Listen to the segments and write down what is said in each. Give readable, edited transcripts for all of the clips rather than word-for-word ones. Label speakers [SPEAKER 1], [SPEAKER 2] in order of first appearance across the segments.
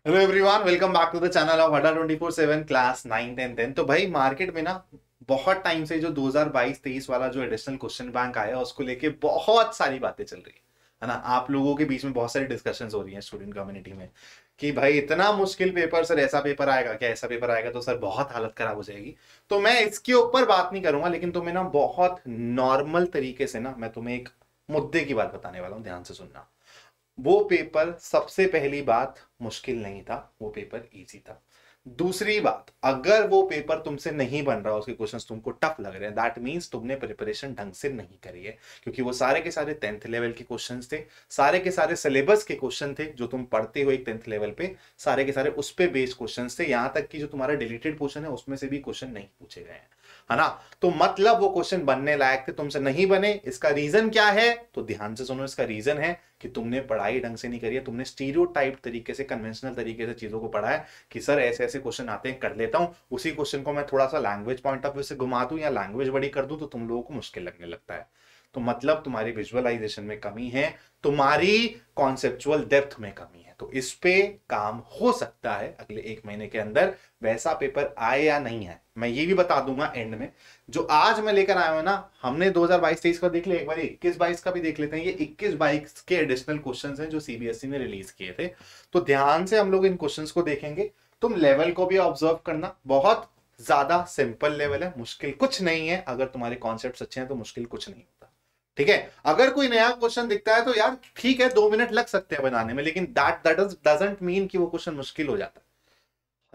[SPEAKER 1] Hello everyone, welcome back to the channel of Adda 24/7 class 9 10 10। तो भाई market में ना बहुत टाइम से जो 2022-23 वाला जो एडिशनल क्वेश्चन बैंक आया उसको लेके बहुत सारी बातें चल रही है ना। आप लोगों के बीच में बहुत सारी डिस्कशंस हो रही हैं स्टूडेंट कम्युनिटी में कि भाई इतना मुश्किल पेपर सर, ऐसा पेपर आएगा क्या? ऐसा पेपर आएगा तो सर बहुत हालत खराब हो जाएगी। तो मैं इसके ऊपर बात नहीं करूंगा, लेकिन तुम्हें ना बहुत नॉर्मल तरीके से ना मैं तुम्हें एक मुद्दे की बात बताने वाला हूं, ध्यान से सुनना। वो पेपर सबसे पहली बात मुश्किल नहीं था, वो पेपर इजी था। दूसरी बात, अगर वो पेपर तुमसे नहीं बन रहा, उसके क्वेश्चंस तुमको टफ लग रहे हैं, दैट मींस तुमने प्रिपरेशन ढंग से नहीं करी है, क्योंकि वो सारे के सारे 10th लेवल के क्वेश्चंस थे, सारे के सारे सिलेबस के क्वेश्चन थे जो तुम पढ़ते हो एक 10th लेवल पे, सारे के सारे उस पे बेस्ड क्वेश्चंस थे। यहां तक कि जो तुम्हारा डिलीटेड पोर्शन है उसमें से भी क्वेश्चन नहीं पूछे गए हैं, है ना। तो मतलब वो क्वेश्चन बनने लायक थे, तुमसे नहीं बने। इसका रीजन क्या है? तो ध्यान से सुनो। इसका रीजन है कि तुमने पढ़ाई ढंग से नहीं करी है, तुमने स्टीरियोटाइप तरीके से, कन्वेंशनल तरीके से चीजों को पढ़ा है कि सर ऐसे ऐसे क्वेश्चन आते हैं, कर लेता हूं। उसी क्वेश्चन को मैं थोड़ा सा लैंग्वेज पॉइंट ऑफ व्यू से घुमा दूं या लैंग्वेज बड़ी कर दूं तो तुम लोगों को मुश्किल लगने लगता है। तो मतलब तुम्हारी विजुअलाइजेशन में कमी है, तुम्हारी कॉन्सेप्चुअल डेप्थ में कमी है। तो इस पे काम हो सकता है अगले 1 महीने के अंदर वैसा पेपर आए या नहीं है, मैं ये भी बता दूंगा एंड में। जो आज मैं लेकर आया हूं ना, हमने 2022-23 का देख लिया, एक बार 21-22 का भी देख लेते हैं। ये 21-22 के एडिशनल क्वेश्चंस हैं जो सीबीएसई ने रिलीज किए थे। तो ध्यान से हम लोग इन क्वेश्चंस को देखेंगे। तुम लेवल को भी ऑब्जर्व करना, बहुत ज्यादा सिंपल लेवल है, मुश्किल कुछ नहीं है। अगर तुम्हारे कॉन्सेप्ट अच्छे हैं तो मुश्किल कुछ नहीं होता, ठीक है। अगर कोई नया क्वेश्चन दिखता है तो यार ठीक है, 2 मिनट लग सकते हैं बनाने में, लेकिन दैट डजंट मीन कि वो क्वेश्चन मुश्किल हो जाता है।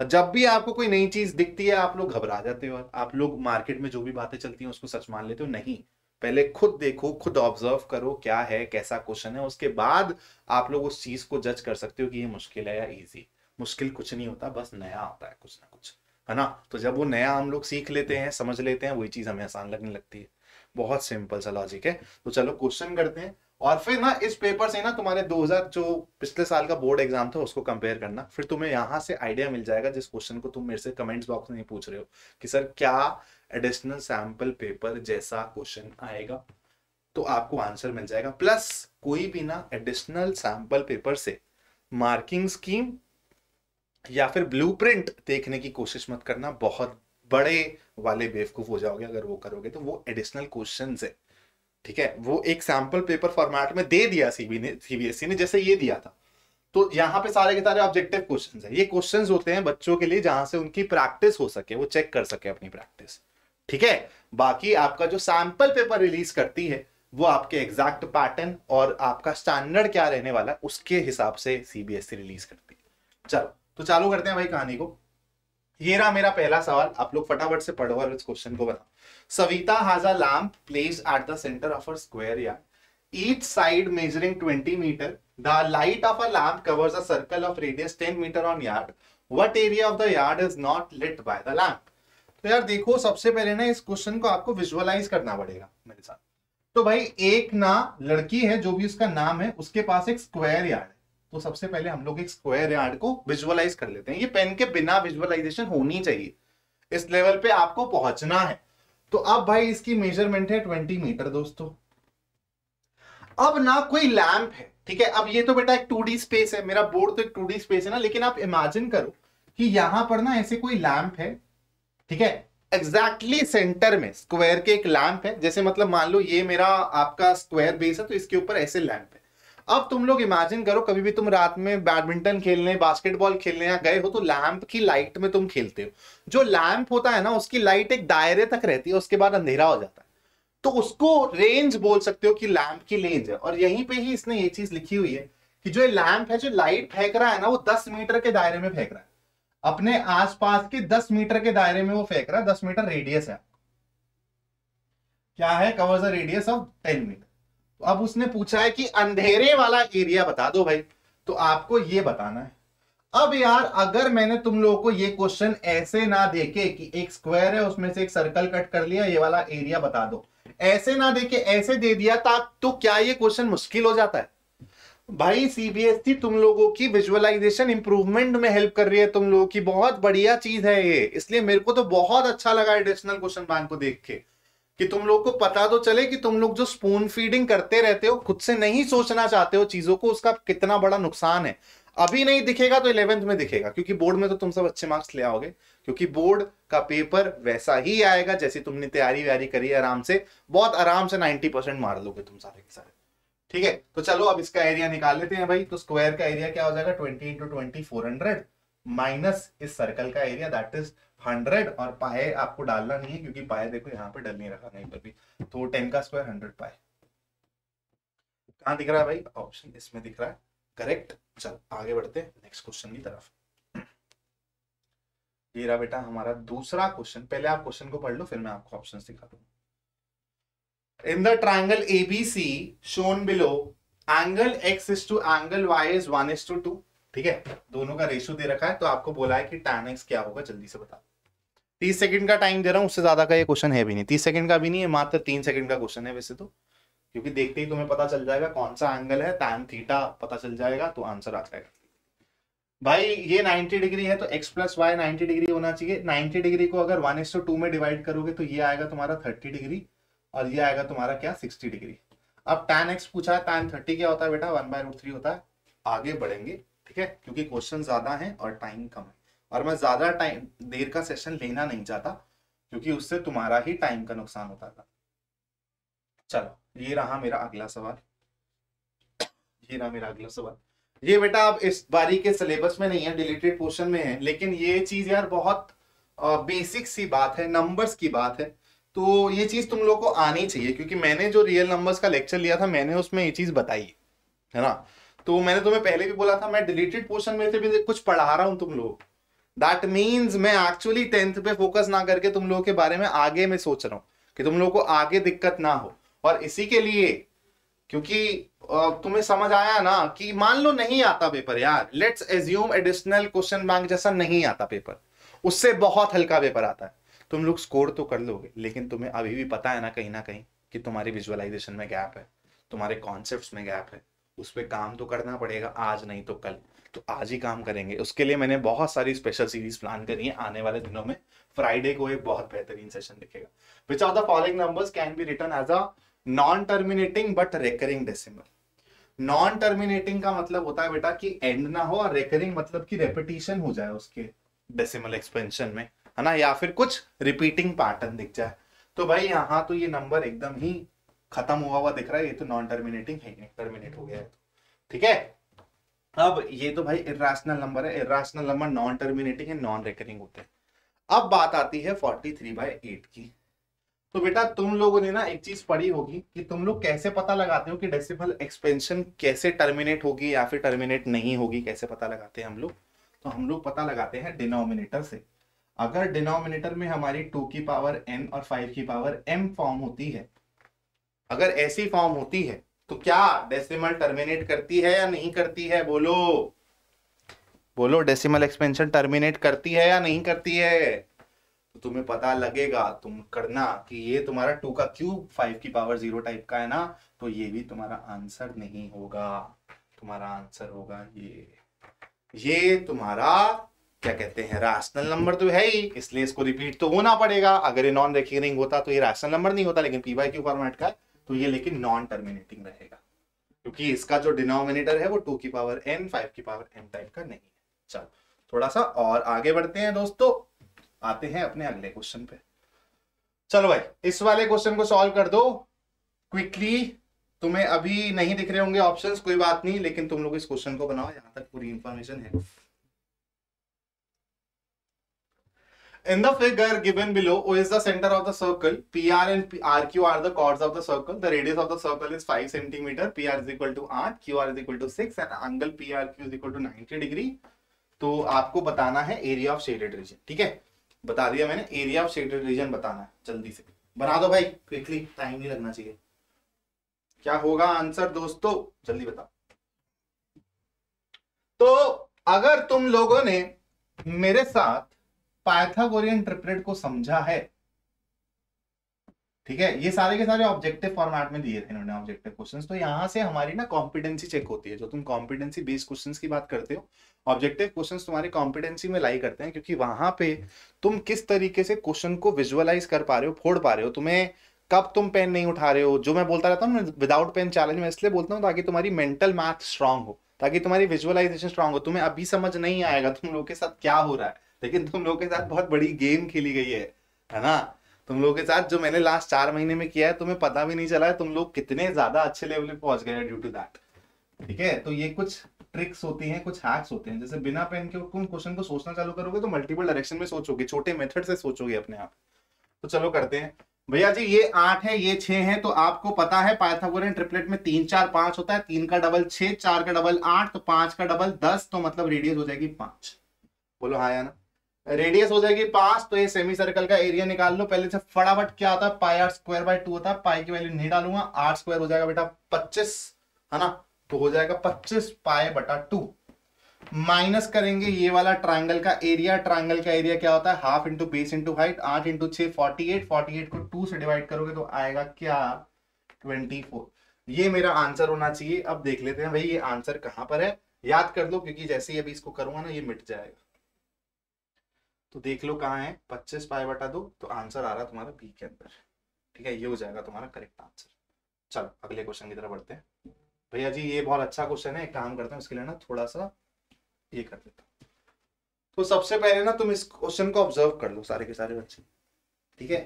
[SPEAKER 1] जब भी आपको कोई नई चीज दिखती है आप लोग घबरा जाते हो, आप लोग मार्केट में जो भी बातें चलती हैं उसको सच मान लेते हो। नहीं, पहले खुद देखो, खुद ऑब्जर्व करो क्या है, कैसा क्वेश्चन है, उसके बाद आप लोग उस चीज को जज कर सकते हो कि ये मुश्किल है या इजी। मुश्किल कुछ नहीं होता, बस नया होता है कुछ ना कुछ, है ना। तो जब वो नया हम लोग सीख लेते हैं, समझ लेते हैं, वही चीज हमें आसान लगने लगती है। बहुत सिंपल सा लॉजिक है। तो चलो क्वेश्चन करते हैं, और फिर ना इस पेपर से ना तुम्हारे 2000 जो पिछले साल का बोर्ड एग्जाम था उसको कंपेयर करना, फिर तुम्हें यहां से आइडिया मिल जाएगा जिस क्वेश्चन को तुम मेरे से कमेंट्स बॉक्स में पूछ रहे हो कि सर क्या एडिशनल सैंपल पेपर जैसा क्वेश्चन आएगा, तो आपको आंसर मिल जाएगा। प्लस कोई भी ना एडिशनल सैंपल पेपर से मार्किंग स्कीम या फिर ब्लूप्रिंट देखने की कोशिश मत करना, बहुत बड़े वाले बेवकूफ हो जाओगे अगर वो करोगे। तो वो एडिशनल क्वेश्चन है, ठीक है, वो एक सैंपल पेपर फॉर्मेट में दे दिया सीबीएसई ने, जैसे ये दिया था। तो यहाँ पे सारे के सारे ऑब्जेक्टिव क्वेश्चंस है। ये क्वेश्चंस होते हैं बच्चों के लिए जहां से उनकी प्रैक्टिस हो सके, वो चेक कर सके अपनी प्रैक्टिस, ठीक है। बाकी आपका जो सैंपल पेपर रिलीज करती है वो आपके एग्जैक्ट पैटर्न और आपका स्टैंडर्ड क्या रहने वाला है उसके हिसाब से सीबीएसई रिलीज करती है। चलो तो चालू करते हैं भाई कहानी को। ये रहा मेरा पहला सवाल, आप लोग फटाफट से पढ़ो और इस क्वेश्चन को बताओ। Savita has a lamp placed at the centre of a square yard, each side measuring 20 meter. The light of a lamp covers a circle of radius 10 meter on yard. What area of the yard is not lit by the lamp? तो यार देखो, सबसे पहले ना इस question को आपको visualise करना पड़ेगा मेरे साथ। तो भाई एक ना लड़की है, जो भी उसका नाम है, उसके पास एक स्क्वायर यार्ड है। तो सबसे पहले हम लोग एक स्क्वायर यार्ड को विजुअलाइज कर लेते हैं। ये पेन के बिना विजुअलाइजेशन होनी चाहिए, इस लेवल पे आपको पहुंचना है। तो अब भाई इसकी मेजरमेंट है 20 मीटर दोस्तों। अब ना कोई लैंप है, ठीक है। अब ये तो बेटा एक 2D स्पेस है, मेरा बोर्ड तो एक 2D स्पेस है ना, लेकिन आप इमेजिन करो कि यहां पर ना ऐसे कोई लैंप है, ठीक है। एग्जैक्टली सेंटर में स्क्वायर के एक लैंप है, जैसे मतलब मान लो ये मेरा आपका स्क्वायर बेस है तो इसके ऊपर ऐसे लैंप है। अब तुम लोग इमेजिन करो, कभी भी तुम रात में बैडमिंटन खेलने, बास्केटबॉल खेलने या गए हो तो लैंप की लाइट में तुम खेलते हो। जो लैंप होता है ना उसकी लाइट एक दायरे तक रहती है, उसके बाद अंधेरा हो जाता है। तो उसको रेंज बोल सकते हो कि लैंप की रेंज है। और यहीं पे ही इसने ये चीज लिखी हुई है कि जो लैंप है, जो लाइट फेंक रहा है ना, वो 10 मीटर के दायरे में फेंक रहा है, अपने आसपास के 10 मीटर के दायरे में वो फेंक रहा है। 10 मीटर रेडियस है, क्या है, covers a radius of 10 metre. तो अब उसने पूछा है कि अंधेरे वाला एरिया बता दो भाई, तो आपको ये बताना है। अब यार अगर मैंने तुम लोगों को ये क्वेश्चन ऐसे ना देके कि एक स्क्वायर है उसमें से एक सर्कल कट कर लिया, ये वाला एरिया बता दो, ऐसे ना देके ऐसे दे दिया था, तो क्या ये क्वेश्चन मुश्किल हो जाता है? भाई सीबीएसई तुम लोगों की विजुअलाइजेशन इंप्रूवमेंट में हेल्प कर रही है, तुम लोगों की बहुत बढ़िया चीज है ये। इसलिए मेरे को तो बहुत अच्छा लगा एडिशनल क्वेश्चन बैंक को देख के, कि तुम लोग को पता तो चले कि तुम लोग जो स्पून फीडिंग करते रहते हो, खुद से नहीं सोचना चाहते हो चीजों को, उसका कितना बड़ा नुकसान है। अभी नहीं दिखेगा तो 11th में दिखेगा, क्योंकि बोर्ड में तो तुम सब अच्छे मार्क्स ले आओगे, क्योंकि बोर्ड का पेपर वैसा ही आएगा जैसे तुमने तैयारी व्यारी करी है, आराम से, बहुत आराम से 90% मार लोगे तुम सारे के सारे। ठीक है, तो चलो अब इसका एरिया निकाल लेते हैं भाई। तो स्क्वायर का एरिया क्या हो जाएगा, 20 इंटू 20 400 माइनस इस सर्कल का एरिया दैट इज 100, और पाए आपको डालना नहीं है क्योंकि पाए देखो यहाँ पे डल नहीं रखा कहीं पर भी, तो 10 का स्क्वायर 100 पाए। कहाँ दिख रहा है भाई, ऑप्शन इसमें दिख रहा है, करेक्ट। चल आगे बढ़ते हैं नेक्स्ट क्वेश्चन की तरफ। ये रहा बेटा हमारा दूसरा क्वेश्चन, पहले आप क्वेश्चन को पढ़ लो फिर मैं आपको ऑप्शंस दिखा दूंगा। In the triangle ABC shown below, angle x is to angle y is 1:2। ठीक है, दोनों का रेशियो दे रखा है, तो आपको बोला है कि tan x क्या होगा, जल्दी से बता। 30 सेकंड का टाइम दे रहा हूं, उससे ज्यादा का ये क्वेश्चन है भी नहीं, 30 सेकंड का भी नहीं है, मात्र 3 सेकंड का क्वेश्चन है वैसे तो, क्योंकि देखते ही तुम्हें पता चल जाएगा कौन सा एंगल है, tan थीटा पता चल जाएगा तो आंसर आ जाएगा। भाई ये 90 डिग्री है तो x प्लस वाई 90 डिग्री होना चाहिए। 90 डिग्री को अगर 1:2 में डिवाइड करोगे तो ये आएगा तुम्हारा 30 डिग्री, और ये आएगा तुम्हारा क्या 60 डिग्री। अब tan x पूछा है, tan 30 क्या होता है बेटा, 1/√3 होता है। आगे बढ़ेंगे, ठीक है, क्योंकि क्वेश्चन ज्यादा है और टाइम कम है, और मैं ज्यादा टाइम देर का सेशन लेना नहीं चाहता क्योंकि उससे तुम्हारा ही टाइम का नुकसान होता था। चलो ये रहा मेरा अगला सवाल, ये रहा मेरा अगला सवाल। ये बेटा अब इस बारी के सिलेबस में नहीं है, डिलीटेड पोर्शन में है, लेकिन ये चीज यार बहुत बेसिक सी बात है, नंबर्स की बात है, तो ये चीज तुम लोग को आनी चाहिए, क्योंकि मैंने जो रियल नंबर्स का लेक्चर लिया था मैंने उसमें ये चीज बताई है ना। तो मैंने तुम्हें पहले भी बोला था मैं डिलीटेड पोर्शन में से भी कुछ पढ़ा रहा हूं तुम लोग, दैट मीन्स मैं एक्चुअली 10th पे फोकस ना करके तुम लोगों के बारे में आगे में सोच रहा हूं कि तुम लोग को आगे दिक्कत ना हो। और इसी के लिए, क्योंकि तुम्हें समझ आया ना कि मान लो नहीं आता पेपर यार, let's assume additional question bank जैसा नहीं आता पेपर, उससे बहुत हल्का पेपर आता है, तुम लोग स्कोर तो कर लोगे, लेकिन तुम्हें अभी भी पता है ना कहीं कि तुम्हारी विजुअलाइजेशन में गैप है, तुम्हारे कॉन्सेप्ट्स में गैप है, उस पर काम तो करना पड़ेगा, आज नहीं तो कल, तो आज ही काम करेंगे। उसके लिए मैंने बहुत सारी स्पेशल सीरीज प्लान करी है आने वाले दिनों में। फ्राइडे को एक बहुत बेहतरीन सेशन दिखेगा। Which of the following numbers can be written as a non terminating but recurring decimal. Non terminating का मतलब होता है बेटा कि एंड ना हो, और रेकरिंग मतलब कि रेपिटेशन हो जाए उसके डेसिमल एक्सपेंशन में, है ना, या फिर कुछ रिपीटिंग पैटर्न दिख जाए। तो भाई यहाँ तो ये नंबर एकदम ही खत्म हुआ दिख रहा है, ये तो नॉन टर्मिनेटिंग है, टर्मिनेट हो गया है, ठीक है। अब ये तो भाई इर्रेशनल नंबर है, इर्रेशनल नंबर नॉन टर्मिनेटिंग है, नॉन रेकरिंग होते हैं। अब बात आती है 43/8 की। तो बेटा तुम लोगों ने ना एक चीज पढ़ी होगी कि तुम लोग कैसे पता लगाते हो कि डेसिमल एक्सपेंशन कैसे टर्मिनेट होगी या फिर टर्मिनेट नहीं होगी, कैसे पता लगाते हैं हम लोग। तो हम लोग पता लगाते हैं डिनोमिनेटर से। अगर डिनोमिनेटर में हमारी 2 की पावर n और 5 की पावर m फॉर्म होती है, अगर ऐसी फॉर्म होती है तो क्या डेसिमल टर्मिनेट करती है या नहीं करती है, बोलो बोलो, डेसिमल एक्सपेंशन टर्मिनेट करती है या नहीं करती है। तो तुम्हें पता लगेगा, तुम करना कि ये तुम्हारा 2 का क्यूब 5 की पावर 0 टाइप का है ना, तो ये भी तुम्हारा आंसर नहीं होगा, तुम्हारा आंसर होगा ये तुम्हारा क्या कहते हैं, रैशनल नंबर तो है ही, इसलिए इसको रिपीट तो होना पड़ेगा। अगर ये नॉन रेकरिंग होता तो ये रैशनल नंबर नहीं होता, लेकिन p/q फॉर्मेट का है तो ये लेकिन नॉन टर्मिनेटिंग रहेगा, क्योंकि इसका जो डिनोमिनेटर है वो 2 की पावर n 5 की पावर m टाइप का नहीं है। चलो थोड़ा सा और आगे बढ़ते हैं दोस्तों, आते हैं अपने अगले क्वेश्चन पे। चलो भाई इस वाले क्वेश्चन को सॉल्व कर दो क्विकली। तुम्हें अभी नहीं दिख रहे होंगे ऑप्शंस, कोई बात नहीं, लेकिन तुम लोग इस क्वेश्चन को बनाओ, यहां तक पूरी इंफॉर्मेशन है। In the figure given below, O is the center of the circle. PR and RQ are the chords of the circle. The radius of the circle is 5 centimeter. PR is equal to 8, QR is equal to 6, and angle PRQ is equal to 90 degree. तो आपको बताना है area of shaded region, ठीक है, बता दिया मैंने, area of shaded region बताना है, जल्दी से बना दो भाई, क्विकली, टाइम नहीं लगना चाहिए। क्या होगा आंसर दोस्तों, जल्दी बताओ। तो अगर तुम लोगों ने मेरे साथ पाइथागोरियन ट्रिपलेट को समझा है, ठीक है, ये सारे के सारे ऑब्जेक्टिव फॉर्मेट में दिए थे इन्होंने ऑब्जेक्टिव क्वेश्चंस, तो यहां से हमारी ना कॉम्पिटेंसी चेक होती है। जो तुम कॉम्पिटेंसी बेस्ड क्वेश्चंस की बात करते हो, ऑब्जेक्टिव क्वेश्चंस तुम्हारी कॉम्पिटेंसी में लाई करते हैं, क्योंकि वहां पे तुम किस तरीके से क्वेश्चन को विजुअलाइज कर पा रहे हो, फोड़ पा रहे हो, तुम्हें कब तुम पेन नहीं उठा रहे हो, जो मैं बोलता रहता हूँ विदाउट पेन चैलेंज में इसलिए बोलता हूँ ताकि तुम्हारी मेंटल मैथ स्ट्रांग हो, ताकि तुम्हारी विजुअलाइजेशन स्ट्रांग हो। तुम्हें अभी समझ नहीं आएगा तुम लोगों के साथ क्या हो रहा है, लेकिन तुम लोगों के साथ बहुत बड़ी गेम खेली गई है ना। तुम लोगों के साथ जो मैंने लास्ट 4 महीने में किया है, तुम्हें पता भी नहीं चला है तुम लोग कितने ज्यादा अच्छे लेवल पे पहुंच गए हैं ड्यू टू दैट। ठीक है, तो ये कुछ ट्रिक्स होती हैं, कुछ हैक्स होते हैं। जैसे बिना पेन के तुम क्वेश्चन को सोचना चालू करोगे तो मल्टीपल डायरेक्शन में सोचोगे, छोटे मेथड से सोचोगे अपने आप। तो चलो करते हैं भैया जी। ये 8 है, ये 6 है, तो आपको पता है पाइथागोरियन ट्रिपलेट में 3 4 5 होता है। 3 का डबल 6, 4 का डबल 8, तो 5 का डबल 10, तो मतलब रेडियस हो जाएगी 5। बोलो हाँ या ना। रेडियस हो जाएगी 5, तो ये सेमी सर्कल का एरिया निकाल लो पहले से फटाफट। क्या होता है, पाई आर स्क्वायर बाय 2 होता है। पाई की वैल्यू नहीं डालूंगा, आर स्क्वायर हो जाएगा बेटा 25, है ना। तो हो जाएगा 25 पाई बटा 2। माइनस करेंगे ये वाला ट्राइंगल का एरिया। ट्राइंगल का एरिया क्या होता है, half into base into height. 8 into 6 48, 48 को 2 से डिवाइड करोगे तो आएगा क्या, 24। ये मेरा आंसर होना चाहिए। अब देख लेते हैं भाई ये आंसर कहां पर है। याद कर लो, क्योंकि जैसे ही अभी इसको करूंगा ना ये मिट जाएगा। तो देख लो कहाँ है, 25 पाई बटा 2, तो आंसर आ रहा है तुम्हारा बी के अंदर। ठीक है, ये हो जाएगा तुम्हारा करेक्ट आंसर। चलो अगले क्वेश्चन की तरफ बढ़ते हैं। भैया जी ये बहुत अच्छा क्वेश्चन है, एक काम करते हैं उसके लिए ना थोड़ा सा ये कर देता हूँ। तो सबसे पहले ना तुम इस क्वेश्चन को ऑब्जर्व कर लो सारे के सारे बच्चे। ठीक है,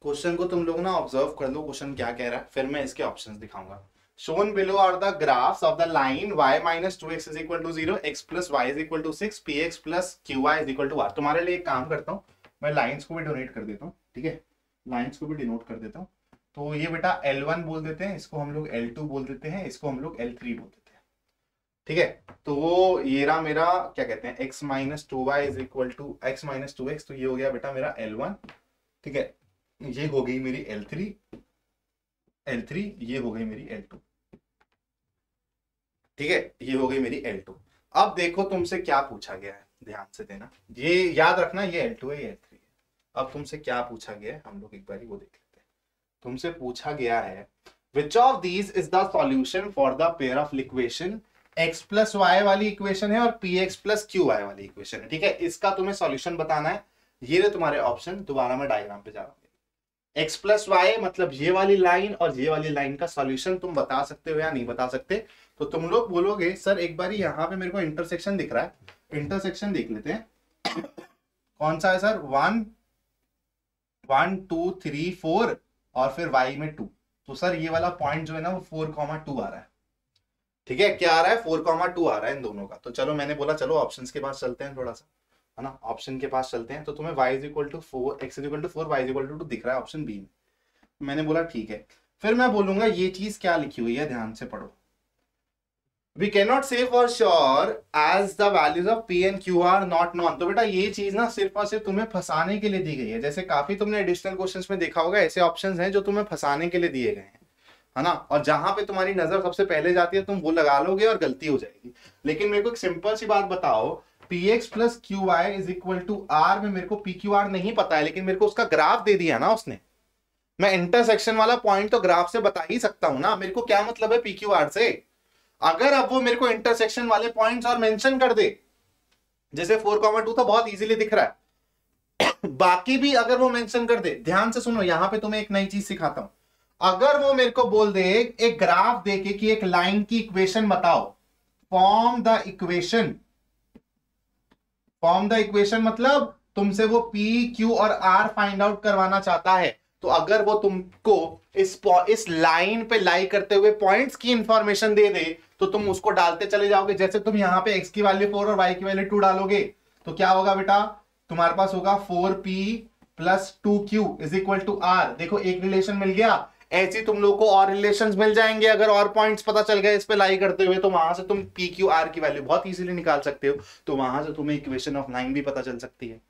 [SPEAKER 1] क्वेश्चन को तुम लोग ना ऑब्जर्व कर लो, क्वेश्चन क्या कह रहा है, फिर मैं इसके ऑप्शंस दिखाऊंगा। shown below are the graphs of the line y minus 2x is equal to 0, x plus y is equal to 6, px plus qy is equal to r। तुम्हारे लिए एक काम करता हूँ, मैं लाइंस को भी डोनेट कर देता हूँ। ठीक है, लाइंस को भी डिनोट कर देता हूँ। तो ये बेटा L1 बोल देते हैं, इसको हम लोग L2 बोल देते हैं, इसको हम लोग L3 बोल देते हैं। ठीक है, तो वो ये रहा मेरा क्या कहते हैं, x minus 2y is equal to x minus 2x, तो ये हो गया बेटा मेरा L1। ठीक है, ये हो गई मेरी L3, ये हो गई मेरी L2। ठीक है, ये हो गई मेरी L2। अब देखो तुमसे क्या पूछा गया है, ध्यान से देना, ये याद रखना, ये L2 है, ये L3 है। अब तुमसे क्या पूछा गया है हम लोग एक बार वो देख लेते हैं। तुमसे पूछा गया है which of these is the solution for the pair of equation x plus y वाली इक्वेशन है और px plus qy वाली इक्वेशन है। ठीक है, इसका तुम्हें सॉल्यूशन बताना है। ये रहे तुम्हारे ऑप्शन, दोबारा मैं डायग्राम पे जा रहा हूँ। x प्लस वाई मतलब ये वाली लाइन और ये वाली लाइन का सॉल्यूशन तुम बता सकते हो या नहीं बता सकते। तो तुम लोग बोलोगे सर एक बार यहाँ पे मेरे को इंटरसेक्शन दिख रहा है, इंटरसेक्शन देख लेते हैं कौन सा है सर, 1 1 2 3 4 और फिर y में 2। तो सर ये वाला पॉइंट जो है ना वो 4,2 आ रहा है। ठीक है, क्या आ रहा है, 4,2 आ रहा है इन दोनों का। तो चलो मैंने बोला चलो ऑप्शंस के पास चलते हैं थोड़ा सा, है ना, ऑप्शन के पास चलते हैं। तो तुम्हें y is equal to 4, x is equal to 4, y is equal to 2 दिख रहा है ऑप्शन बी में। मैंने बोला ठीक है, फिर मैं बोलूंगा ये चीज क्या लिखी हुई है, ध्यान से पढ़ो। We cannot say for sure as the values of p and q are not known। तो बेटा ये चीज ना सिर्फ और सिर्फ तुम्हें फंसाने के लिए दी गई है। जैसे काफी तुमने एडिशनल क्वेश्चंस में देखा होगा, ऐसे ऑप्शंस हैं जो तुम्हें फंसाने के लिए दिए गए हैं, है ना। और जहां पे तुम्हारी नजर सबसे पहले जाती है तुम वो लगा लोगे और गलती हो जाएगी। लेकिन मेरे को एक सिंपल सी बात बताओ, px plus qy is equal to r में मेरे को pqr नहीं पता है, लेकिन मेरे को उसका ग्राफ दे दिया ना उसने। मैं इंटरसेक्शन वाला पॉइंट तो ग्राफ से बता ही सकता हूं ना, मेरे को क्या मतलब है pqr से। अगर अब वो मेरे को इंटरसेक्शन वाले पॉइंट्स और मेंशन कर दे, जैसे 4,2 तो बहुत इजीली दिख रहा है बाकी भी अगर वो मेंशन कर दे, ध्यान से सुनो, यहां पे तुम्हें एक नई चीज सिखाता हूं। अगर वो मेरे को बोल दे एक ग्राफ देके कि एक लाइन की इक्वेशन बताओ, form the equation, form the equation मतलब तुमसे वो p q और r फाइंड आउट करवाना चाहता है। तो अगर वो तुमको इस लाइन पे लाई करते हुए पॉइंट्स की इंफॉर्मेशन दे दे तो तुम उसको डालते चले जाओगे। जैसे तुम यहाँ पे x की वैल्यू 4 और y की वैल्यू 2 डालोगे तो क्या होगा बेटा, तुम्हारे पास होगा 4p plus 2q is equal to r। देखो एक रिलेशन मिल गया। ऐसी तुम लोग को और रिलेशंस मिल जाएंगे, अगर और पॉइंट्स पता चल गए इस पे लाई करते हुए तो वहां से तुम p q r की वैल्यू बहुत इजीली निकाल सकते हो। तो वहां से तुम्हें इक्वेशन ऑफ लाइन भी पता चल सकती है।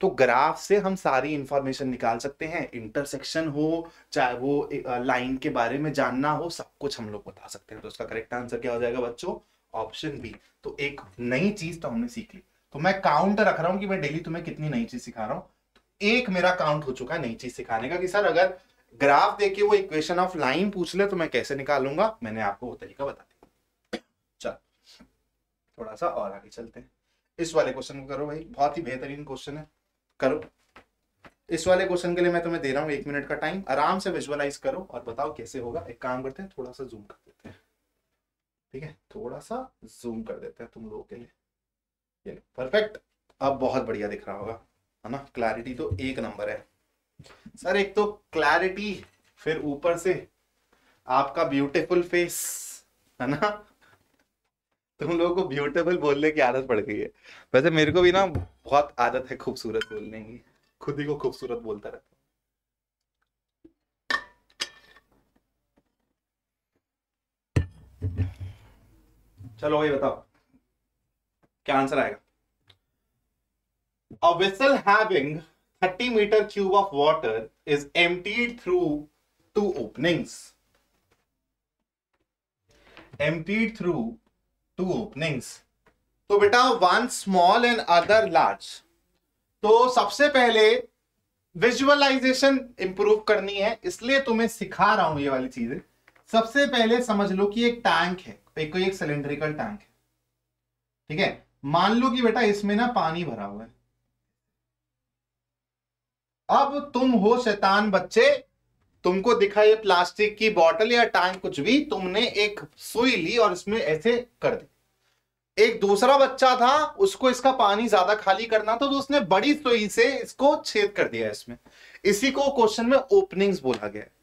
[SPEAKER 1] तो ग्राफ से हम सारी इंफॉर्मेशन निकाल सकते हैं, इंटरसेक्शन हो चाहे वो लाइन के बारे में जानना हो, सब कुछ हम लोग बता सकते हैं। तो इसका करेक्ट आंसर क्या हो जाएगा बच्चों, ऑप्शन बी। तो एक नई चीज तो हमने सीख ली। तो मैं काउंट रख रहा हूं कि मैं डेली तुम्हें कितनी नई चीज सिखा रहा हूं। तो एक मेरा काउंट हो चुका है नई चीज सिखाने का कि सर अगर ग्राफ देके वो इक्वेशन ऑफ लाइन पूछ ले तो मैं कैसे निकालूंगा, मैंने आपको वो तरीका बता दिया। चल थोड़ा सा और आगे चलते हैं। इस वाले क्वेश्चन को करो भाई, बहुत ही बेहतरीन क्वेश्चन है, करो। इस वाले क्वेश्चन के लिए मैं तुम्हें दे रहा हूं 1 मिनट का टाइम, आराम से विजुअलाइज करो और बताओ कैसे होगा। एक काम करते हैं, थोड़ा सा जूम कर देते हैं। ठीक है, थोड़ा सा जूम कर देते हैं तुम लोगों के लिए, ये परफेक्ट। अब बहुत बढ़िया दिख रहा होगा, है ना, क्लैरिटी तो एक नंबर है सर। एक तो क्लैरिटी, फिर ऊपर से आपका ब्यूटीफुल फेस, है ना। तुम लोगों को ब्यूटीफुल बोलने की आदत पड़ गई है। वैसे मेरे को भी ना बहुत आदत है खूबसूरत बोलने की, खुद ही को खूबसूरत बोलता रहता हूं। चलो भाई बताओ क्या आंसर आएगा। A vessel having 30 meter cube of water is emptied through two openings. Emptied through two openings. तो बेटा one small and other large. तो सबसे पहले विजुअलाइजेशन इंप्रूव करनी है, इसलिए तुम्हें सिखा रहा हूं ये वाली चीजें। सबसे पहले समझ लो कि एक टैंक है, एक सिलेंड्रिकल टैंक है, ठीक है। मान लो कि बेटा इसमें ना पानी भरा हुआ है। अब तुम हो शैतान बच्चे, तुमको दिखा ये प्लास्टिक की बोतल या टैंक कुछ भी, तुमने एक सुई ली और इसमें ऐसे कर दी। एक दूसरा बच्चा था, उसको इसका पानी ज्यादा खाली करना था, तो उसने बड़ी सुई से इसको छेद कर दिया इसमें। इसी को क्वेश्चन में ओपनिंग्स बोला गया है।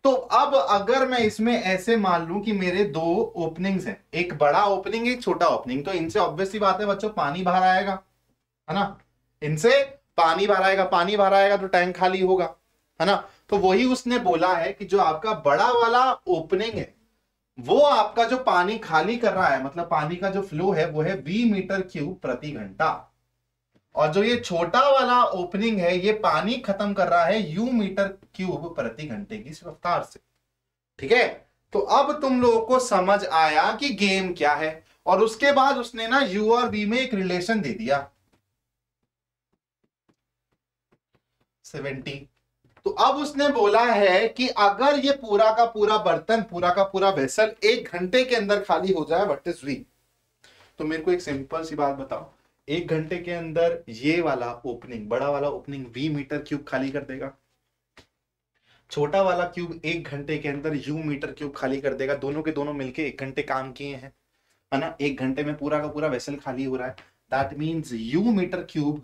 [SPEAKER 1] तो अब अगर मैं इसमें ऐसे मान लूं कि मेरे दो ओपनिंग्स हैं, एक बड़ा ओपनिंग एक छोटा ओपनिंग, तो इनसे ऑब्वियसली बात है बच्चों पानी बाहर आएगा, है ना। इनसे पानी बाहर आएगा, पानी बाहर आएगा तो टैंक खाली होगा, है ना। तो वही उसने बोला है कि जो आपका बड़ा वाला ओपनिंग है वो आपका जो पानी खाली कर रहा है, मतलब पानी का जो फ्लो है वो है V मीटर क्यूब प्रति घंटा, और जो ये छोटा वाला ओपनिंग है ये पानी खत्म कर रहा है U मीटर क्यूब प्रति घंटे की रफ्तार से, ठीक है। तो अब तुम लोगों को समझ आया कि गेम क्या है। और उसके बाद उसने ना U और V में एक रिलेशन दे दिया 70। तो अब उसने बोला है कि अगर ये पूरा का पूरा बर्तन, पूरा का पूरा वेसल 1 घंटे के अंदर खाली हो जाए, व्हाट इज V। तो मेरे को एक सिंपल सी बात बताओ, 1 घंटे के अंदर ये वाला ओपनिंग, बड़ा वाला ओपनिंग V मीटर क्यूब खाली कर देगा, छोटा वाला क्यूब 1 घंटे के अंदर U मीटर क्यूब खाली कर देगा। दोनों के दोनों मिलके 1 घंटे काम किए हैं, है ना। 1 घंटे में पूरा का पूरा वेसल खाली हो रहा है। That means U metre cube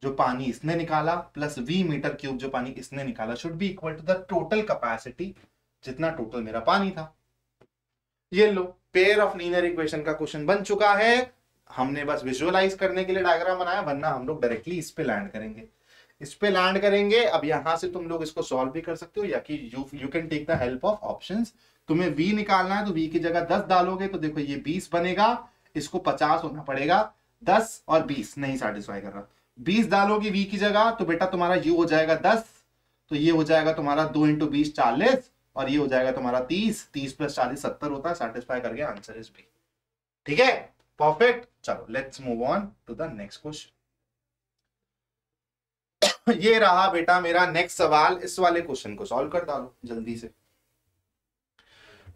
[SPEAKER 1] जो पानी इसने निकाला प्लस V मीटर क्यूब जो पानी इसने निकाला should be equal to the total capacity, जितना टोटल मेरा पानी था। ये लो, पेयर ऑफ लीनियर इक्वेशन का क्वेश्चन बन चुका है। हमने बस विजुअलाइज करने के लिए डायग्राम बनाया, वरना हम लोग डायरेक्टली इस पे लैंड करेंगे, इस पे लैंड करेंगे। अब यहां से तुम लोग इसको सॉल्व भी कर सकते हो, या कि you can take the help of options. तुम्हें V निकालना है तो V की जगह 10 डालोगे तो देखो ये 20 बनेगा, इसको 50 होना पड़ेगा। 10 और 20 नहीं सेटिस्फाई कर रहा। 20 डालोगे V की जगह तो बेटा तुम्हारा U हो जाएगा 10, तो ये हो जाएगा तुम्हारा 2 × 20 40, और ये हो जाएगा तुम्हारा 30, 30 + 40 70 होता है। सेटिस्फाई कर गया, आंसर इज B, ठीक है, परफेक्ट। चलो let's move on to the next question. ये रहा बेटा मेरा नेक्स्ट सवाल, इस वाले क्वेश्चन को सॉल्व कर डालो जल्दी से।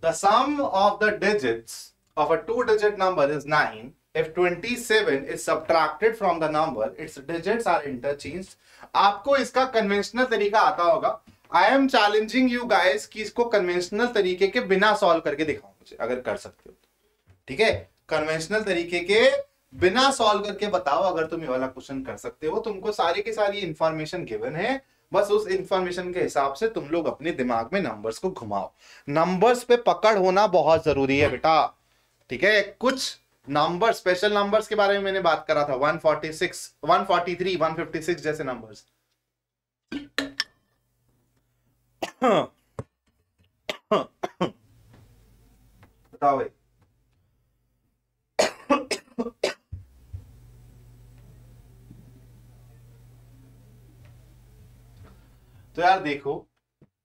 [SPEAKER 1] The sum of the digits of a 2-digit number is 9. If 27 is subtracted from the number, its digits are interchanged. आपको इसका कन्वेंशनल तरीका आता होगा। I am challenging you guys कि इसको कन्वेंशनल तरीके के बिना सॉल्व करके दिखाओ मुझे, अगर कर सकते हो, ठीक है। कन्वेंशनल तरीके के बिना सॉल्व करके बताओ अगर तुम ये वाला क्वेश्चन कर सकते हो। तुमको सारी की सारी इंफॉर्मेशन गिवन है, बस उस इंफॉर्मेशन के हिसाब से तुम लोग अपने दिमाग में नंबर्स को घुमाओ। नंबर्स पे पकड़ होना बहुत जरूरी है बेटा, ठीक है। कुछ नंबर, स्पेशल नंबर्स के बारे में मैंने बात करा था, 146, 143, 156 जैसे नंबर्स। बताओ भाई। तो यार देखो,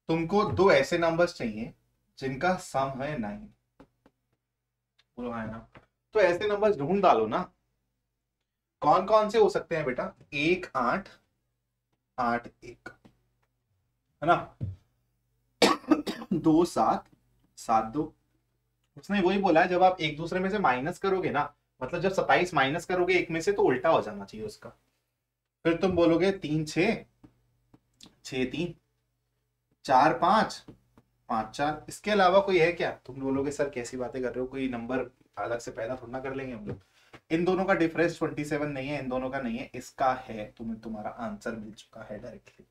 [SPEAKER 1] तुमको दो ऐसे नंबर्स चाहिए जिनका सम है 9, बोलो है ना। तो ऐसे नंबर्स ढूंढ डालो ना। कौन कौन से हो सकते हैं बेटा? 1 8 8 1, है ना। 2 7 7 2। उसने वही बोला है, जब आप एक दूसरे में से माइनस करोगे ना, मतलब जब 27 माइनस करोगे एक में से तो उल्टा हो जाना चाहिए उसका। फिर तुम बोलोगे 3 6 6 3 4 5 5 4। इसके अलावा कोई है क्या? तुम बोलोगे सर कैसी बातें कर रहे हो, कोई नंबर अलग से पैदा थोड़ा ना कर लेंगे हम लोग। इन दोनों का डिफरेंस 27 नहीं है, इन दोनों का नहीं है, इसका है। तुम्हें तुम्हारा आंसर मिल चुका है डायरेक्टली।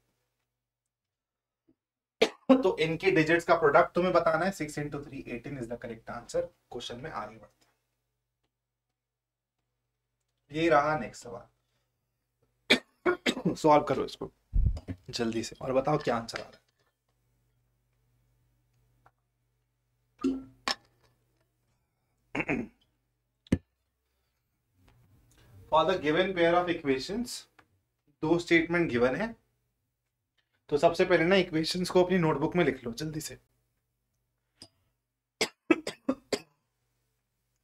[SPEAKER 1] तो इनकी डिजिट्स का प्रोडक्ट तुम्हें बताना है। 6 × 3 18 is the correct answer. Question में आगे बढ़ते हैं। ये रहा नेक्स्ट सवाल। सॉल्व करो इसको जल्दी से और बताओ क्या आंसर आ रहा है। For the given pair of equations, दो स्टेटमेंट गिवन है। तो सबसे पहले ना इक्वेशंस को अपनी नोटबुक में लिख लो जल्दी से,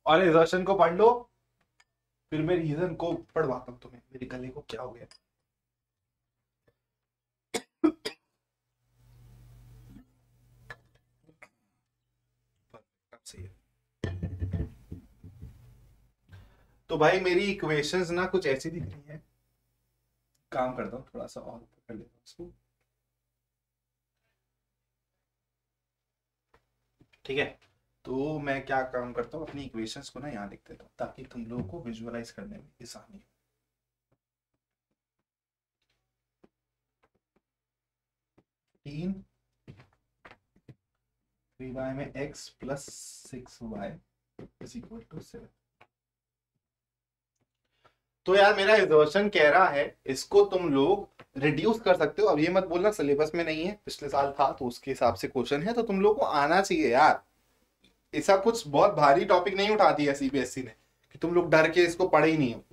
[SPEAKER 1] और रिजर्शन को पढ़ लो, फिर मैं रीजन को पढ़वाता हूं तुम्हें। मेरे गले को क्या हो गया? तो भाई मेरी इक्वेशंस ना कुछ ऐसी दिख रही है। काम करता हूँ थोड़ा सा और कर लेता हूँ इसको, ठीक है। तो मैं क्या काम करता हूँ, अपनी इक्वेशंस को ना यहाँ लिख देता हूँ ताकि तुम लोगों को विजुअलाइज करने में आसानी हो। 3y में x plus 6y is equal to 7। तो यार मेरा रिजर्वेशन कह रहा है इसको तुम लोग रिड्यूस कर सकते हो। अब ये मत बोलना सिलेबस में नहीं है, पिछले साल था तो उसके हिसाब से क्वेश्चन है, तो तुम लोग को आना चाहिए यार। ऐसा कुछ बहुत भारी टॉपिक नहीं उठाती है सीबीएसई ने कि तुम लोग डर के इसको पढ़े ही नहीं हो।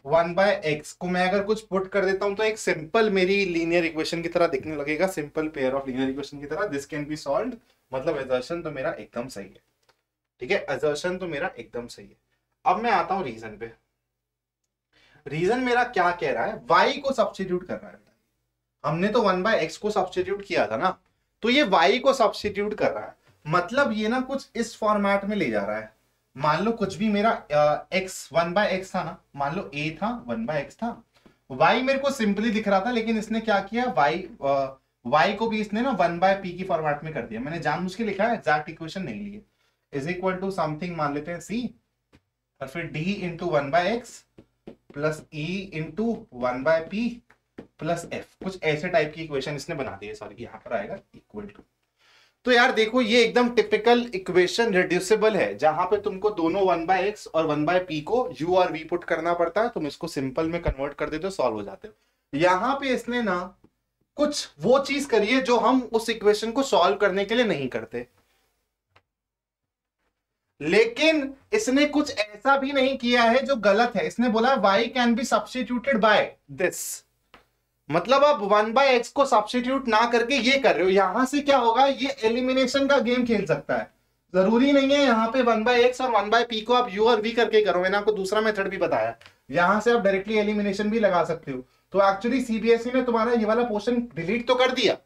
[SPEAKER 1] 1/x को मैं अगर कुछ पुट कर देता हूं तो एक सिंपल मेरी लीनियर इक्वेशन की तरह दिखने लगेगा, simple pair of linear equation की तरह। दिस कैन बी सॉल्व्ड, मतलब असर्शन तो मेरा एकदम सही है, ठीक है। असर्शन तो मेरा एकदम सही है। अब मैं आता हूं रीजन पे। रीजन मेरा क्या कह रहा है, y को सब्स्टिट्यूट कर रहा है। हमने तो 1/x को सब्स्टिट्यूट किया था ना, तो ये y को सब्स्टिट्यूट कर रहा है। मतलब ये ना कुछ इस फॉर्मेट में ले जा रहा है। मान लो कुछ भी मेरा x 1/x था ना, मान लो a था 1/x था, y मेरे को सिंपली दिख रहा था, लेकिन इसने क्या किया, y को भी इसने ना 1/p की फॉर्मेट में कर दिया। मैंने जानबूझ के लिखा है, एग्जैक्ट इक्वेशन नहीं ली है। इज इक्वल टू समथिंग मान लेते हैं c, और फिर d into 1/x plus e into 1/p plus f, कुछ ऐसे टाइप की इक्वेशन इसने बना दी है। सॉरी, यहां पर आएगा इक्वल टू। तो यार देखो ये एकदम टिपिकल इक्वेशन रिड्यूसिबल है, जहां पे तुमको दोनों 1/x और 1/p को u और v पुट करना पड़ता है। तुम इसको सिंपल में कन्वर्ट कर देते हो, सॉल्व हो जाते हो। यहां पे इसने ना कुछ वो चीज करी है जो हम उस इक्वेशन को सॉल्व करने के लिए नहीं करते, लेकिन इसने कुछ ऐसा भी नहीं किया है जो गलत है। इसने बोला y can be substituted by this, मतलब आप 1/x को सब्स्टिट्यूट ना करके ये कर रहे हो। यहां से क्या होगा, ये एलिमिनेशन का गेम खेल सकता है। जरूरी नहीं है यहाँ पे 1/x और 1/p को आप u और v करके करो। मैंने आपको दूसरा मेथड भी बताया, यहां से आप डायरेक्टली एलिमिनेशन भी लगा सकते हो। तो एक्चुअली सीबीएसई ने तुम्हारा ये वाला पोर्शन डिलीट तो कर दिया,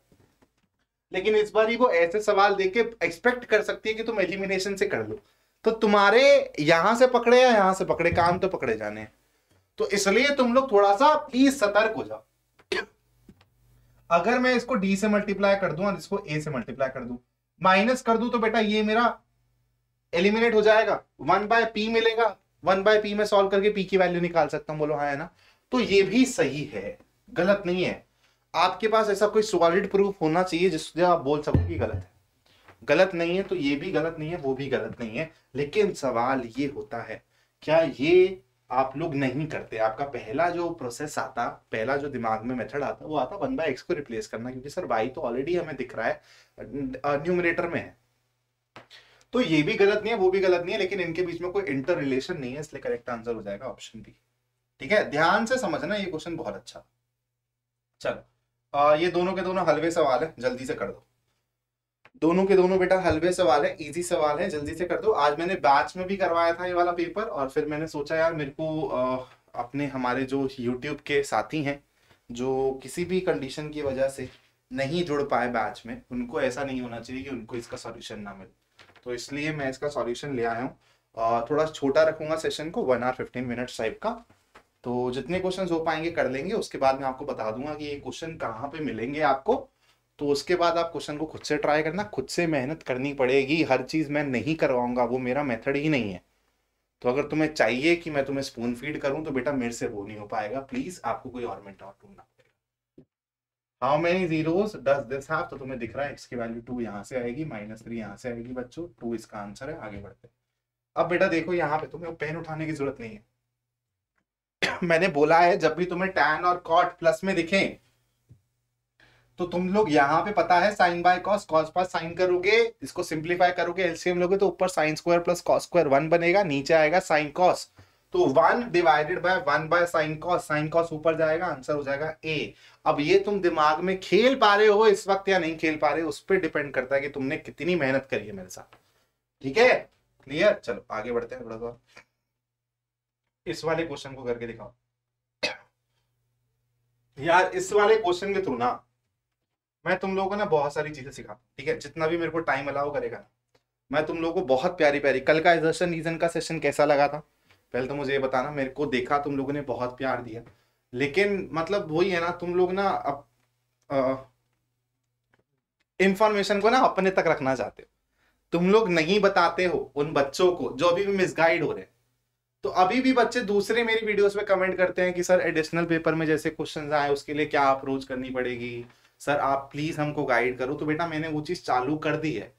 [SPEAKER 1] लेकिन इस बार ही वो ऐसे सवाल देके एक्सपेक्ट कर सकती है कि तुम एलिमिनेशन से कर लो। तो तुम्हारे यहां से पकड़े या यहां से पकड़े, काम तो पकड़े जाने हैं। तो इसलिए तुम लोग थोड़ा सा प्लीज सतर्क हो जाओ। अगर मैं इसको d से मल्टीप्लाई कर दूं और इसको a से मल्टीप्लाई कर दूं, माइनस कर दूं, तो बेटा ये मेरा एलिमिनेट हो जाएगा, 1/p मिलेगा। 1/p में सॉल्व करके p की वैल्यू निकाल सकता हूं, बोलो हाँ है ना। तो ये भी सही है, गलत नहीं है। आपके पास ऐसा कोई सॉलिड प्रूफ होना चाहिए जिससे आप बोल सको कि गलत है। गलत नहीं है तो ये भी गलत नहीं है, वो भी गलत नहीं है। लेकिन सवाल ये होता है, क्या ये आप लोग नहीं करते? आपका पहला जो प्रोसेस आता, पहला जो दिमाग में मेथड आता, वो आता 1/x को रिप्लेस करना, क्योंकि सर y तो ऑलरेडी हमें दिख रहा है न्यूमरेटर में है। तो ये भी गलत नहीं है, वो भी गलत नहीं है, लेकिन इनके बीच में कोई इंटर रिलेशन नहीं है, इसलिए करेक्ट आंसर हो जाएगा ऑप्शन बी। ठीक है, ध्यान से समझना, ये क्वेश्चन बहुत अच्छा। चलो ये दोनों के दोनों हलवे सवाल है, जल्दी से कर दो। दोनों के दोनों बेटा हलवे सवाल है, इजी सवाल है, जल्दी से कर दो। आज मैंने बैच में भी करवाया था ये वाला पेपर, और फिर मैंने सोचा यार मेरे को अपने हमारे जो यूट्यूब के साथी हैं जो किसी भी कंडीशन की वजह से नहीं जुड़ पाए बैच में, उनको ऐसा नहीं होना चाहिए कि उनको इसका सॉल्यूशन ना मिले। तो इसलिए मैं इसका सॉल्यूशन ले आया हूँ। थोड़ा छोटा रखूंगा सेशन को, 1 hour 15 minutes टाइप का। तो जितने क्वेश्चन हो पाएंगे कर लेंगे, उसके बाद मैं आपको बता दूंगा कि ये क्वेश्चन कहाँ पे मिलेंगे आपको, तो उसके बाद आप क्वेश्चन को खुद से ट्राई करना, खुद से मेहनत करनी पड़ेगी। हर चीज मैं नहीं करवाऊंगा, वो मेरा मेथड ही नहीं है। तो अगर तुम्हें चाहिए कि मैं तुम्हें स्पून फीड करूं तो बेटा मेरे से वो नहीं हो पाएगा, प्लीज आपको कोई और मेंटर ढूंढना पड़ेगा। How many zeros does this have, तो तुम्हें दिख रहा है x की वैल्यू 2 यहां से आएगी, -3 यहां से आएगी बच्चों, 2 इसका आंसर है। आगे बढ़ते हैं। अब बेटा देखो यहाँ पे तुम्हें पेन उठाने की जरूरत नहीं है। मैंने बोला है जब भी तुम्हें tan और cot प्लस में दिखें तो तुम लोग यहाँ पे पता है साइन बाय कॉस, कॉस पास साइन करोगे, इसको सिंप्लीफाई करोगे, एलसीएम लोगे तो ऊपर sine square plus cos square 1 बनेगा, नीचे आएगा साइन कॉस। तो 1 divided by 1 by sine cos ऊपर जाएगा, आंसर हो जाएगा ए। अब ये तुम दिमाग में खेल पा रहे हो इस वक्त या नहीं खेल पा रहे हो, उस पर डिपेंड करता है कि तुमने कितनी मेहनत करी है मेरे साथ। ठीक है, क्लियर? चलो आगे बढ़ते हैं थोड़ा सा, इस वाले क्वेश्चन को करके दिखाओ यार। इस वाले क्वेश्चन के थ्रू ना मैं तुम लोगों को ना बहुत सारी चीजें सिखाता हूं, ठीक है, जितना भी मेरे को टाइम अलाउ करेगा ना। मैं तुम लोगों को बहुत प्यारी प्यारी, कल का एजर्शन रीजन का सेशन कैसा लगा था पहले तो मुझे ये बताना। मेरे को देखा तुम लोगों ने बहुत प्यार दिया, लेकिन मतलब वही है ना, तुम लोग ना अब इंफॉर्मेशन को ना अपने तक रखना चाहते हो, तुम लोग नहीं बताते हो उन बच्चों को जो अभी भी मिसगाइड हो रहे हैं। तो अभी भी बच्चे दूसरे मेरी वीडियोस में कमेंट करते हैं कि सर एडिशनल पेपर में जैसे क्वेश्चंस आए उसके लिए क्या अप्रोच करनी पड़ेगी, सर आप प्लीज हमको गाइड करो। तो बेटा मैंने वो चीज चालू कर दी है।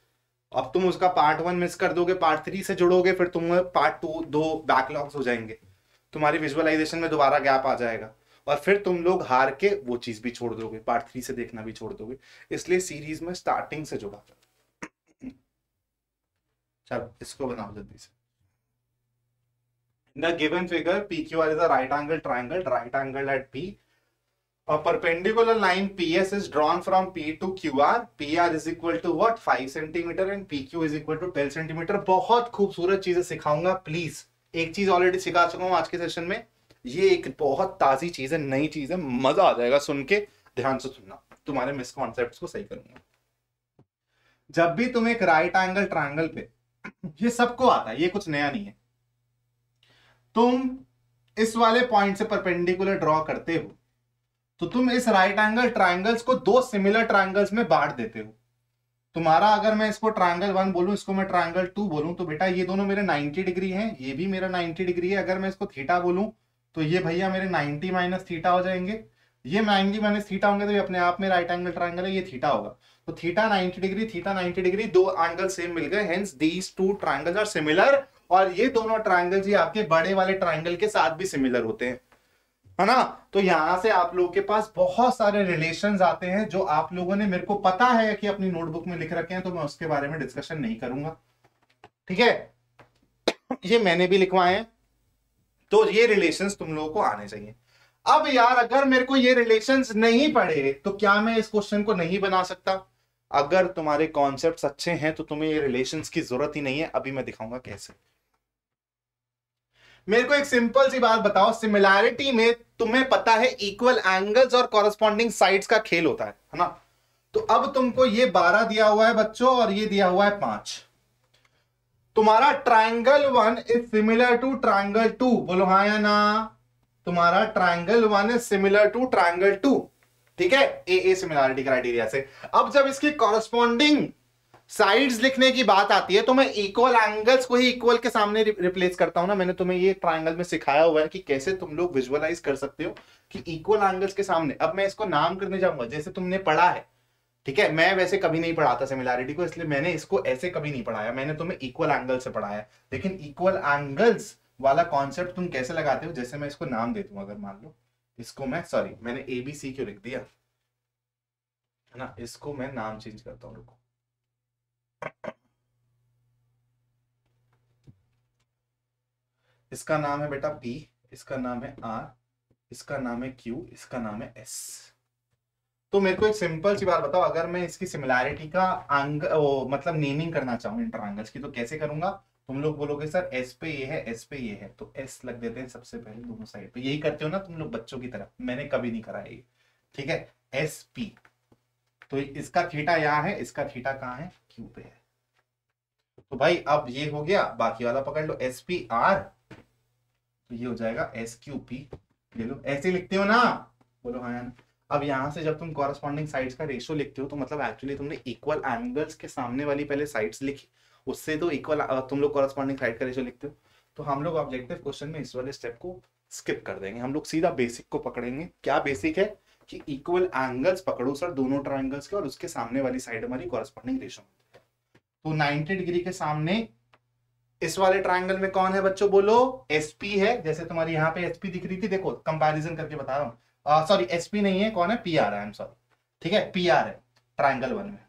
[SPEAKER 1] अब तुम उसका पार्ट 1 मिस कर दोगे, पार्ट 3 से जुड़ोगे, फिर तुम पार्ट 2 दो बैकलॉग्स हो जाएंगे, तुम्हारी विजुअलाइजेशन में दोबारा गैप आ जाएगा, और फिर तुम लोग हार के वो चीज भी छोड़ दोगे, पार्ट 3 से देखना भी छोड़ दोगे। इसलिए सीरीज में स्टार्टिंग से जुड़ा। चलो इसको बनाओ जल्दी से। In the given figure, PQR is a right angle triangle at P. A perpendicular line PS is drawn from P to QR. PR is equal to what? 5 centimeter and PQ is equal to 10 centimeter. बहुत खूबसूरत चीजें सिखाऊंगा please. एक चीज already सिखा चुका हूं आज के सेशन में, ये एक बहुत ताजी चीज है, नई चीज है, मजा आ जाएगा सुन के। ध्यान से सुनना, तुम्हारे मिसकॉन्सेप्ट्स को सही करूंगा। जब भी तुम एक राइट एंगल ट्रायंगल पे, ये सबको आता है, ये कुछ नया नहीं है, तुम इस वाले पॉइंट से परपेंडिकुलर ड्रॉ करते हो तो तुम इस राइट एंगल ट्रायंगल्स को दो सिमिलर ट्रायंगल्स में बांट देते हो। तुम्हारा अगर मैं इसको ट्रायंगल 1 बोलूं, इसको मैं ट्रायंगल 2 बोलूं, तो बेटा ये दोनों मेरे 90 डिग्री हैं, ये भी मेरा 90 डिग्री है। अगर मैं इसको थीटा बोलूं तो ये भैया मेरे 90 माइनस थीटा हो जाएंगे, ये 90 माइनस थीटा होंगे तो ये अपने आप में राइट एंगल ट्रायंगल है, ये थीटा होगा। तो थीटा 90 डिग्री, थीटा 90 डिग्री, दो एंगल सेम मिल गए, hence these two triangles are similar. और ये दोनों ट्रायंगल्स ये आपके बड़े वाले ट्रायंगल के साथ भी सिमिलर होते हैं, है ना। तो यहां से आप लोगों के पास बहुत सारे रिलेशंस आते हैं जो आप लोगों ने, मेरे को पता है कि अपनी नोटबुक में लिख रखे हैं, तो मैं उसके बारे में डिस्कशन नहीं करूंगा, ठीक है। ये मैंने भी लिखवाए हैं, तो ये रिलेशंस तुम लोगों को आने चाहिए। अब यार अगर मेरे को ये रिलेशंस नहीं पढ़े तो क्या मैं इस क्वेश्चन को नहीं बना सकता? अगर तुम्हारे कॉन्सेप्ट्स अच्छे हैं तो तुम्हें ये रिलेशंस की जरूरत ही नहीं है। अभी मैं दिखाऊंगा कैसे। मेरे को एक सिंपल सी बात बताओ, सिमिलैरिटी में तुम्हें पता है इक्वल एंगल्स और कॉरस्पॉन्डिंग साइड्स का खेल होता है ना। तो अब तुमको ये 12 दिया हुआ है बच्चों और ये दिया हुआ है 5। तुम्हारा triangle 1 is similar to triangle 2, बोलो हाँ या ना। तुम्हारा triangle 1 is similar to triangle 2, ठीक है, ए सिमिलैरिटी क्राइटेरिया से। अब जब इसकी कॉरस्पॉन्डिंग साइड्स लिखने की बात आती है तो मैं इक्वल एंगल्स को ही इक्वल के सामने रिप्लेस करता हूं ना। मैंने तुम्हें ये ट्रायंगल में सिखाया हुआ है कि कैसे तुम लोग विजुअलाइज कर सकते हो कि इक्वल एंगल्स के सामने। अब मैं इसको नाम करने जाऊंगा जैसे तुमने पढ़ा है, ठीक है। मैं वैसे कभी नहीं पढ़ाता सिमिलैरिटी को, इसलिए मैंने इसको ऐसे कभी नहीं पढ़ाया, मैंने तुम्हें इक्वल एंगल से पढ़ाया। लेकिन इक्वल एंगल्स वाला कॉन्सेप्ट तुम कैसे लगाते हो, जैसे मैं इसको नाम दे दूं, अगर मान लो इसको मैं, सॉरी मैंने ABC क्यों लिख दिया, है ना, इसको मैं नाम चेंज करता हूं, रुको। इसका नाम है बेटा P, इसका नाम है R, इसका नाम है Q, इसका नाम है S। तो मेरे को एक सिंपल सी बात बताओ, अगर मैं इसकी सिमिलैरिटी का मतलब नेमिंग करना चाहूं इन ट्रायंगल्स की, तो कैसे करूंगा? तुम लोग बोलोगे सर S पे ये है, S पे ये है, तो S लग देते हैं सबसे पहले दोनों साइड पे। यही करते हो ना तुम लोग बच्चों की तरह, मैंने कभी नहीं करा है, ठीक है। SP, तो इसका थीटा यहाँ है, इसका थीटा कहाँ है? Q पे है। तो भाई अब ये हो गया, बाकी वाला पकड़ लो SPR, तो ये हो जाएगा SQP। ले लो, ऐसे लिखते हो ना, बोलो हाँ। अब यहां से जब तुम कॉरस्पॉन्डिंग साइड्स का रेशियो लिखते हो तो मतलब एक्चुअली तुमने इक्वल एंगल्स के सामने वाली पहले साइड्स लिखी, उससे तो इक्वल तुम लोग कॉरस्पॉन्डिंग साइड का रेशियो लिखते हो। तो हम लोग ऑब्जेक्टिव क्वेश्चन में इस वाले स्टेप को स्किप कर देंगे, हम लोग सीधा बेसिक को पकड़ेंगे। क्या बेसिक है कि इक्वल एंगल्स पकड़ो सर दोनों ट्राइंगल्स के और उसके सामने वाली साइड हमारी कॉरस्पॉन्डिंग रेशियो। तो 90 डिग्री के सामने इस वाले ट्राइंगल में कौन है बच्चों बोलो, एसपी है। जैसे तुम्हारी यहाँ पे एसपी दिख रही थी, देखो कंपैरिजन करके बता रहा हूँ, सॉरी एसपी नहीं है, कौन है, पीआर है, आई एम सॉरी, ठीक है पीआर है ट्राइंगल 1 में।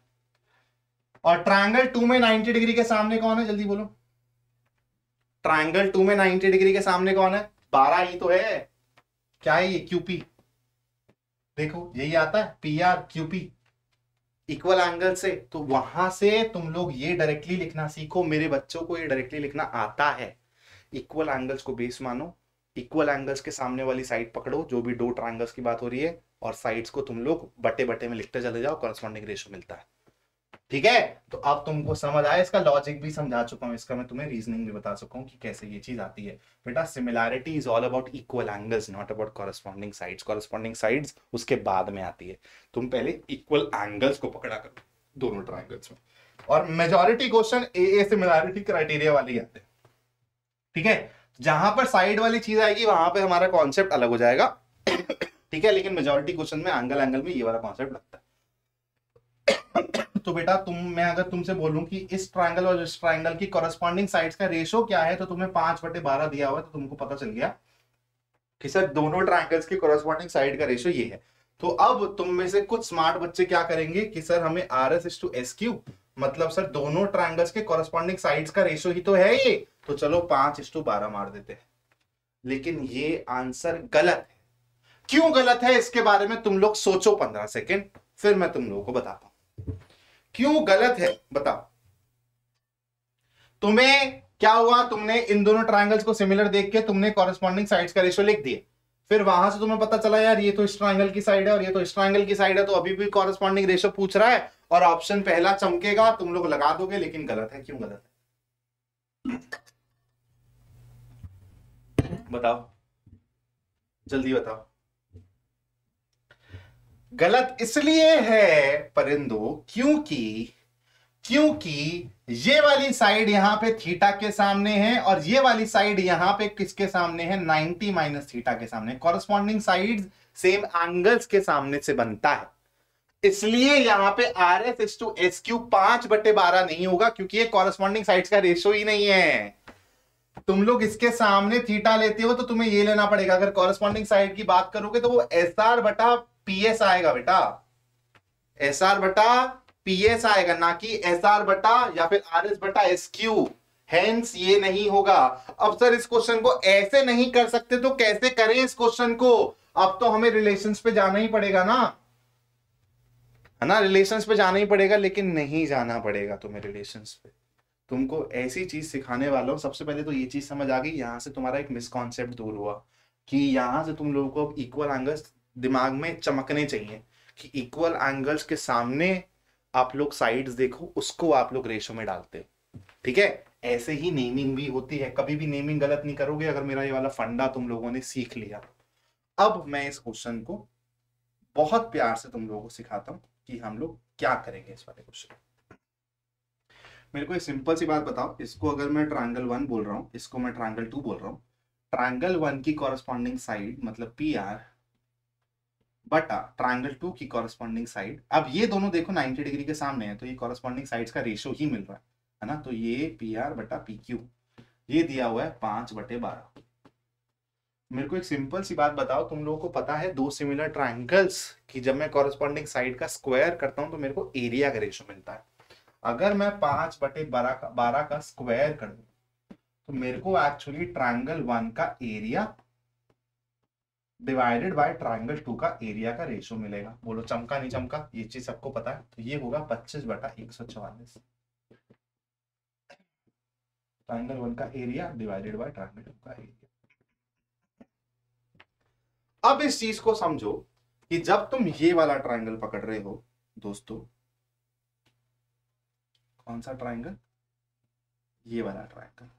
[SPEAKER 1] और ट्राइंगल 2 में 90 डिग्री के सामने कौन है, जल्दी बोलो। ट्राइंगल 2 में 90 डिग्री के सामने कौन है, 12 ही तो है। क्या है ये, क्यूपी। देखो यही आता है पीआर क्यूपी, इक्वल एंगल से। तो वहां से तुम लोग ये डायरेक्टली लिखना सीखो, मेरे बच्चों को ये डायरेक्टली लिखना आता है। इक्वल एंगल्स को बेस मानो, इक्वल एंगल्स के सामने वाली साइड पकड़ो, जो भी दो ट्रायंगल्स की बात हो रही है, और साइड्स को तुम लोग बटे बटे में लिखते चले जाओ, कॉरस्पॉन्डिंग रेशियो मिलता है। ठीक है, तो अब तुमको समझ आया, इसका लॉजिक भी समझा चुका हूं, इसका मैं तुम्हें रीजनिंग भी बता चुका हूं कि कैसे ये चीज आती है। बेटा similarity is all about equal angles, not about corresponding sides. Corresponding sides उसके बाद में आती है, तुम पहले इक्वल एंगल्स को पकड़ा करो दोनों ट्रायंगल्स में। और majority question A similarity criteria वाले ही आते हैं। ठीक है, जहां पर साइड वाली चीज आएगी वहां पे हमारा कॉन्सेप्ट अलग हो जाएगा। ठीक है, लेकिन मेजॉरिटी क्वेश्चन में एंगल एंगल में ये वाला कॉन्सेप्ट लगता है। तो बेटा मैं अगर तुमसे बोलूं कि इस ट्रायंगल और इस ट्रायंगल की कॉरस्पॉन्डिंग साइड्स का रेशियो क्या है, तो तुम्हें 5/12 दिया हुआ है, तो तुमको पता चल गया कि सर दोनों ट्रायंगल्स की कॉरस्पॉन्डिंग साइड का रेशियो ये है। तो अब तुम में से कुछ स्मार्ट बच्चे क्या करेंगे कि सर हमें RS/SQ, मतलब सर दोनों ट्रायंगल्स के कॉरस्पॉन्डिंग साइड्स का रेशियो ही तो है ये, तो चलो 5/12 मार देते हैं। लेकिन ये आंसर गलत है। क्यों गलत है इसके बारे में तुम लोग सोचो 15 सेकेंड, फिर मैं तुम लोगों को बताता हूं क्यों गलत है। बताओ तुम्हें क्या हुआ, तुमने इन दोनों ट्रायंगल्स को सिमिलर देख के तुमने कॉरस्पॉन्डिंग साइड्स का रेशियो लिख दिए, फिर वहां से तुम्हें पता चला यार ये तो इस ट्रायंगल की साइड है और ये तो इस ट्रायंगल की साइड है, तो अभी भी कॉरस्पॉन्डिंग रेशियो पूछ रहा है और ऑप्शन पहला चमकेगा, तुम लोग लगा दोगे, लेकिन गलत है। क्यों गलत है बताओ, जल्दी बताओ। गलत इसलिए है परिंदो क्योंकि ये वाली साइड यहां पे थीटा के सामने है और ये वाली साइड यहां पे किसके सामने है, 90 माइनस थीटा के सामने। कॉरस्पॉन्डिंग साइड्स सेम एंगल्स के सामने से बनता है, इसलिए यहां पे RS/SQ 5/12 नहीं होगा, क्योंकि ये कॉरस्पॉन्डिंग साइड्स का रेशियो ही नहीं है। तुम लोग इसके सामने थीटा लेते हो तो तुम्हें ये लेना पड़ेगा, अगर कॉरस्पॉन्डिंग साइड की बात करोगे तो वो SR/PS आएगा बेटा, SR/PS आएगा, ना कि SR/ या फिर RS/SQ। हेंस ये नहीं होगा। अब सर इस क्वेश्चन को ऐसे नहीं कर सकते तो कैसे करें इस क्वेश्चन को, अब तो हमें रिलेशंस पे जाना ही पड़ेगा ना, है ना, रिलेशंस पे जाना ही पड़ेगा, लेकिन नहीं जाना पड़ेगा तुम्हें रिलेशंस पे। तुमको ऐसी चीज सिखाने वाला हूं, सबसे पहले तो ये चीज समझ आ गई, यहां से तुम्हारा एक मिसकॉन्सेप्ट दूर हुआ कि यहां से तुम लोगों को अब इक्वल एंगल्स दिमाग में चमकने चाहिए कि इक्वल एंगल्स के सामने आप लोग साइड्स देखो, उसको आप लोग रेशो में डालते हो। ठीक है, ऐसे ही नेमिंग भी होती है, कभी भी नेमिंग गलत नहीं करोगे अगर मेरा ये वाला फंडा तुम लोगों ने सीख लिया। अब मैं इस क्वेश्चन को बहुत प्यार से तुम लोगों को सिखाता हूं कि हम लोग क्या करेंगे इस वाले क्वेश्चन। मेरे को एक सिंपल सी बात बताओ, इसको अगर मैं ट्रायंगल 1 बोल रहा हूं, इसको मैं ट्रायंगल 2 बोल रहा हूं, ट्रायंगल 1 की कॉरस्पॉन्डिंग साइड मतलब PR बटा ट्रायंगल 2 की कॉरस्पॉन्डिंग साइड। अब ये दोनों देखो 90 डिग्री के सामने है, तो ये कॉरस्पॉन्डिंग साइड्स का रेशियो ही मिल रहा है ना, तो ये PR बटा PQ, ये दिया हुआ है 5/12। मेरे को एक सिंपल सी बात बताओ, तुम लोगों को पता है दो सिमिलर ट्रायंगल्स की जब मैं कॉरस्पॉन्डिंग साइड का स्क्वायर करता हूं तो मेरे को एरिया का रेशियो मिलता है। अगर मैं 5/12 का स्क्वायर कर दूं तो मेरे को एक्चुअली ट्रायंगल 1 का एरिया डिवाइडेड बाय ट्रायंगल 2 का एरिया का रेशियो मिलेगा। बोलो चमका नहीं चमका, ये चीज सबको पता है, तो ये होगा 25/144। ट्रायंगल 1 का एरिया डिवाइडेड बाय ट्रायंगल 2 का एरिया। अब इस चीज को समझो कि जब तुम ये वाला ट्रायंगल पकड़ रहे हो दोस्तों, कौन सा ट्रायंगल, ये वाला ट्रायंगल,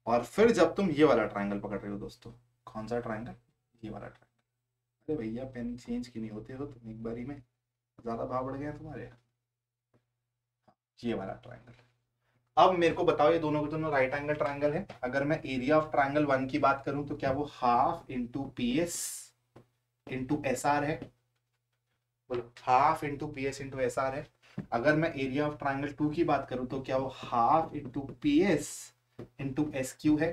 [SPEAKER 1] और फिर जब तुम ये वाला ट्रायंगल पकड़ रहे हो दोस्तों, कौन सा ट्रायंगल, ये वाला ट्रायंगल। अरे भैया पेन चेंज क्यों नहीं होते हो तुम एक बारी में, ज्यादा भाव बढ़ गया तुम्हारे। ये वाला ट्रायंगल। अब मेरे को बताओ, ये दोनों के दोनों राइट एंगल ट्रायंगल है। अगर मैं एरिया ऑफ ट्रायंगल वन की बात करूं तो क्या वो half into P S into S R है? बोलो, half into P S into S R है। अगर मैं एरिया ऑफ ट्रायंगल टू की बात करूं तो क्या वो half into P S into S Q है?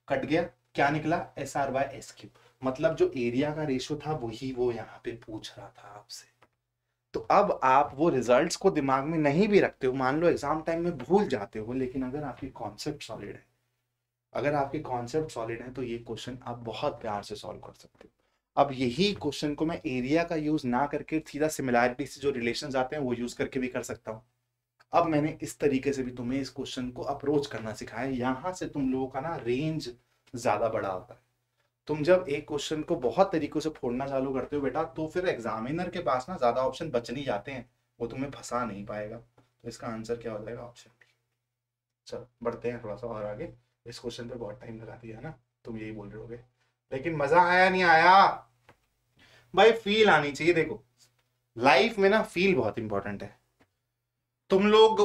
[SPEAKER 1] कट गया, क्या निकला? S R by S Q. मतलब जो एरिया का रेशियो था वही वो यहाँ पे पूछ रहा था आपसे। तो अब आप वो रिजल्ट्स को दिमाग में नहीं भी रखते हो, मान लो एग्जाम टाइम में भूल जाते हो, लेकिन अगर आपकी कॉन्सेप्ट सॉलिड है, अगर आपके कॉन्सेप्ट सॉलिड है तो ये क्वेश्चन आप बहुत प्यार से सॉल्व कर सकते हो। अब यही क्वेश्चन को मैं एरिया का यूज ना करके सीधा सिमिलैरिटी से जो रिलेशंस आते हैं वो यूज करके भी कर सकता हूँ। अब मैंने इस तरीके से भी तुम्हें इस क्वेश्चन को अप्रोच करना सिखाया। यहां से तुम लोगों का ना रेंज ज्यादा बड़ा होता है। तुम जब एक क्वेश्चन को बहुत तरीकों से फोड़ना चालू करते हो बेटा, तो फिर एग्जामिनर के पास ना ज्यादा ऑप्शन बच नहीं जाते हैं, वो तुम्हें फंसा नहीं पाएगा। तो इसका आंसर क्या हो जाएगा? Option D. चलो बढ़ते हैं थोड़ा सा और आगे। इस क्वेश्चन पे बहुत टाइम लगा दिया है ना, तुम यही बोल रहे होगे, लेकिन मजा आया नहीं आया? भाई फील आनी चाहिए। देखो, लाइफ में ना फील बहुत इंपॉर्टेंट है। तुम लोग,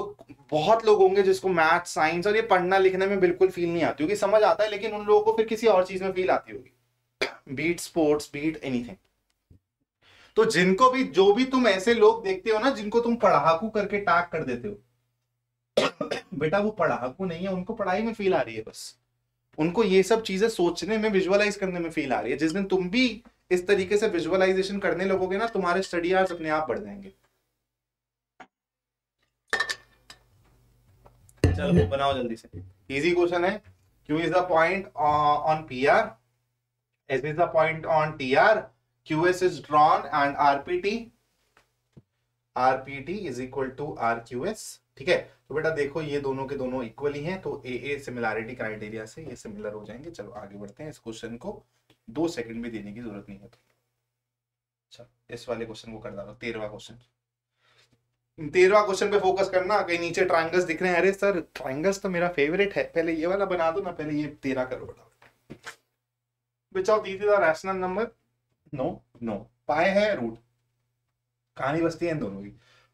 [SPEAKER 1] बहुत लोग होंगे जिसको मैथ साइंस और ये पढ़ना लिखने में बिल्कुल फील नहीं आती होगी, समझ आता है, लेकिन उन लोगों को फिर किसी और चीज में फील आती होगी, बीट स्पोर्ट्स, बीट एनीथिंग। तो जिनको भी, जो भी तुम ऐसे लोग देखते हो ना जिनको तुम पढ़ाकू करके टैग कर देते हो, बेटा वो पढ़ाकू नहीं है, उनको पढ़ाई में फील आ रही है बस। उनको ये सब चीजें सोचने में, विजुअलाइज करने में फील आ रही है। जिस दिन तुम भी इस तरीके से विजुअलाइजेशन करने लगोगे ना, तुम्हारे स्टडी आवर्स अपने आप बढ़ जाएंगे। चलो बनाओ जल्दी से। इजी क्वेश्चन है। Q is the point on P R, S is the point on T R, Q S is drawn and RPT is equal to R Q S. ठीक है, तो बेटा देखो ये दोनों के दोनों इक्वल ही हैं, तो ए सिमिलैरिटी क्राइटेरिया से ये सिमिलर हो जाएंगे। चलो आगे बढ़ते हैं। इस क्वेश्चन को 2 सेकंड भी देने की जरूरत नहीं है। चलो इस वाले क्वेश्चन को कर डालो, 13वां क्वेश्चन। 13वां क्वेश्चन पे फोकस करना। कहीं नीचे ट्रायंगल्स दिख रहे हैं? अरे सर ट्रायंगल्स तो मेरा फेवरेट है, पहले ये वाला बना दो ना, पहले ये 13 करो बेटा। Which of these is a rational number? No no, pi है रूट, कहानी बसती है इन दोनों की।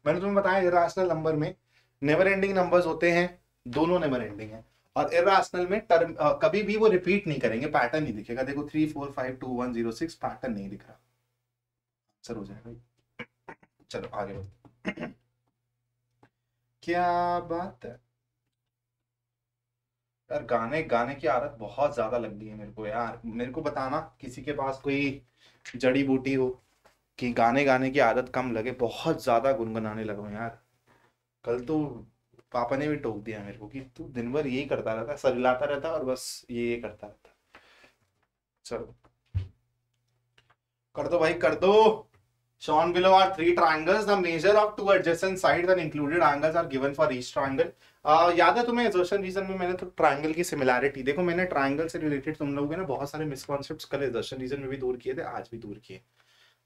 [SPEAKER 1] मैंने तुम्हें बताया इरेशनल नंबर में नेवर एंडिंग नंबर्स होते हैं, दोनों नेवर एंडिंग है। और इरेशनल में टर्म कभी भी वो रिपीट नहीं करेंगे, पैटर्न नहीं दिखेगा। देखो 3 4 5 2 1 0 6 पैटर्न नहीं दिख रहा, आंसर हो जाएगा। चलो आगे बढ़ो। क्या बात है यार, गाने गाने की आदत बहुत ज्यादा लग गई है मेरे को यार। मेरे को बताना किसी के पास कोई जड़ी बूटी हो कि गाने गाने की आदत कम लगे। बहुत ज्यादा गुनगुनाने लगा हूं यार। कल तो पापा ने भी टोक दिया मेरे को कि तू दिन भर यही करता रहता है, सरिलाता रहता है और बस ये करता रहता है। चलो कर दो भाई कर दो। Shown below are three triangles. The measure of two adjacent sides and included angles are given for each triangle. याद है तुम्हें exertion reason में मैंने तो ट्रायंगल की सिमिलैरिटी, देखो मैंने ट्रायंगल से रिलेटेड तुम लोगों के ना बहुत सारे मिसकॉन्सेप्ट्स कल exertion reason में भी दूर किए थे, आज भी दूर किए।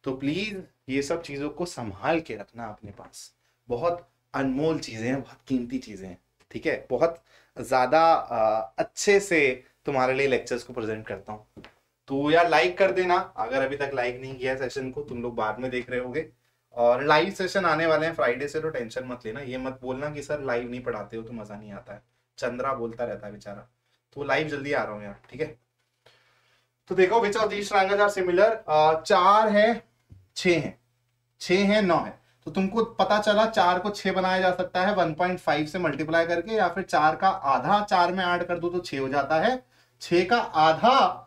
[SPEAKER 1] तो प्लीज ये सब चीजों को संभाल के रखना अपने पास। बहुत अनमोल चीजें हैं, बहुत कीमती चीजें हैं। ठीक है, बहुत ज्यादा अच्छे से तुम्हारे लिए लेक्चर्स को प्रेजेंट करता हूँ। तो यार लाइक कर देना अगर अभी तक लाइक नहीं किया सेशन को, तुम लोग बाद में देख रहे होगे। और लाइव सेशन आने वाले हैं फ्राइडे से, तो टेंशन मत लेना। ये मत बोलना कि सर लाइव नहीं पढ़ाते हो तो मजा नहीं आता है, चंद्रा बोलता रहता है बेचारा। तो लाइव जल्दी आ रहा हूँ यार, ठीक है। तो देखो which of these triangles are similar. 4 है, 6 है, 6 है, 9 है। तो तुमको पता चला 4 को 6 बनाया जा सकता है 1.5 से मल्टीप्लाई करके, या फिर 4 का आधा 4 में ऐड कर दो तो 6 हो जाता है, 6 का आधा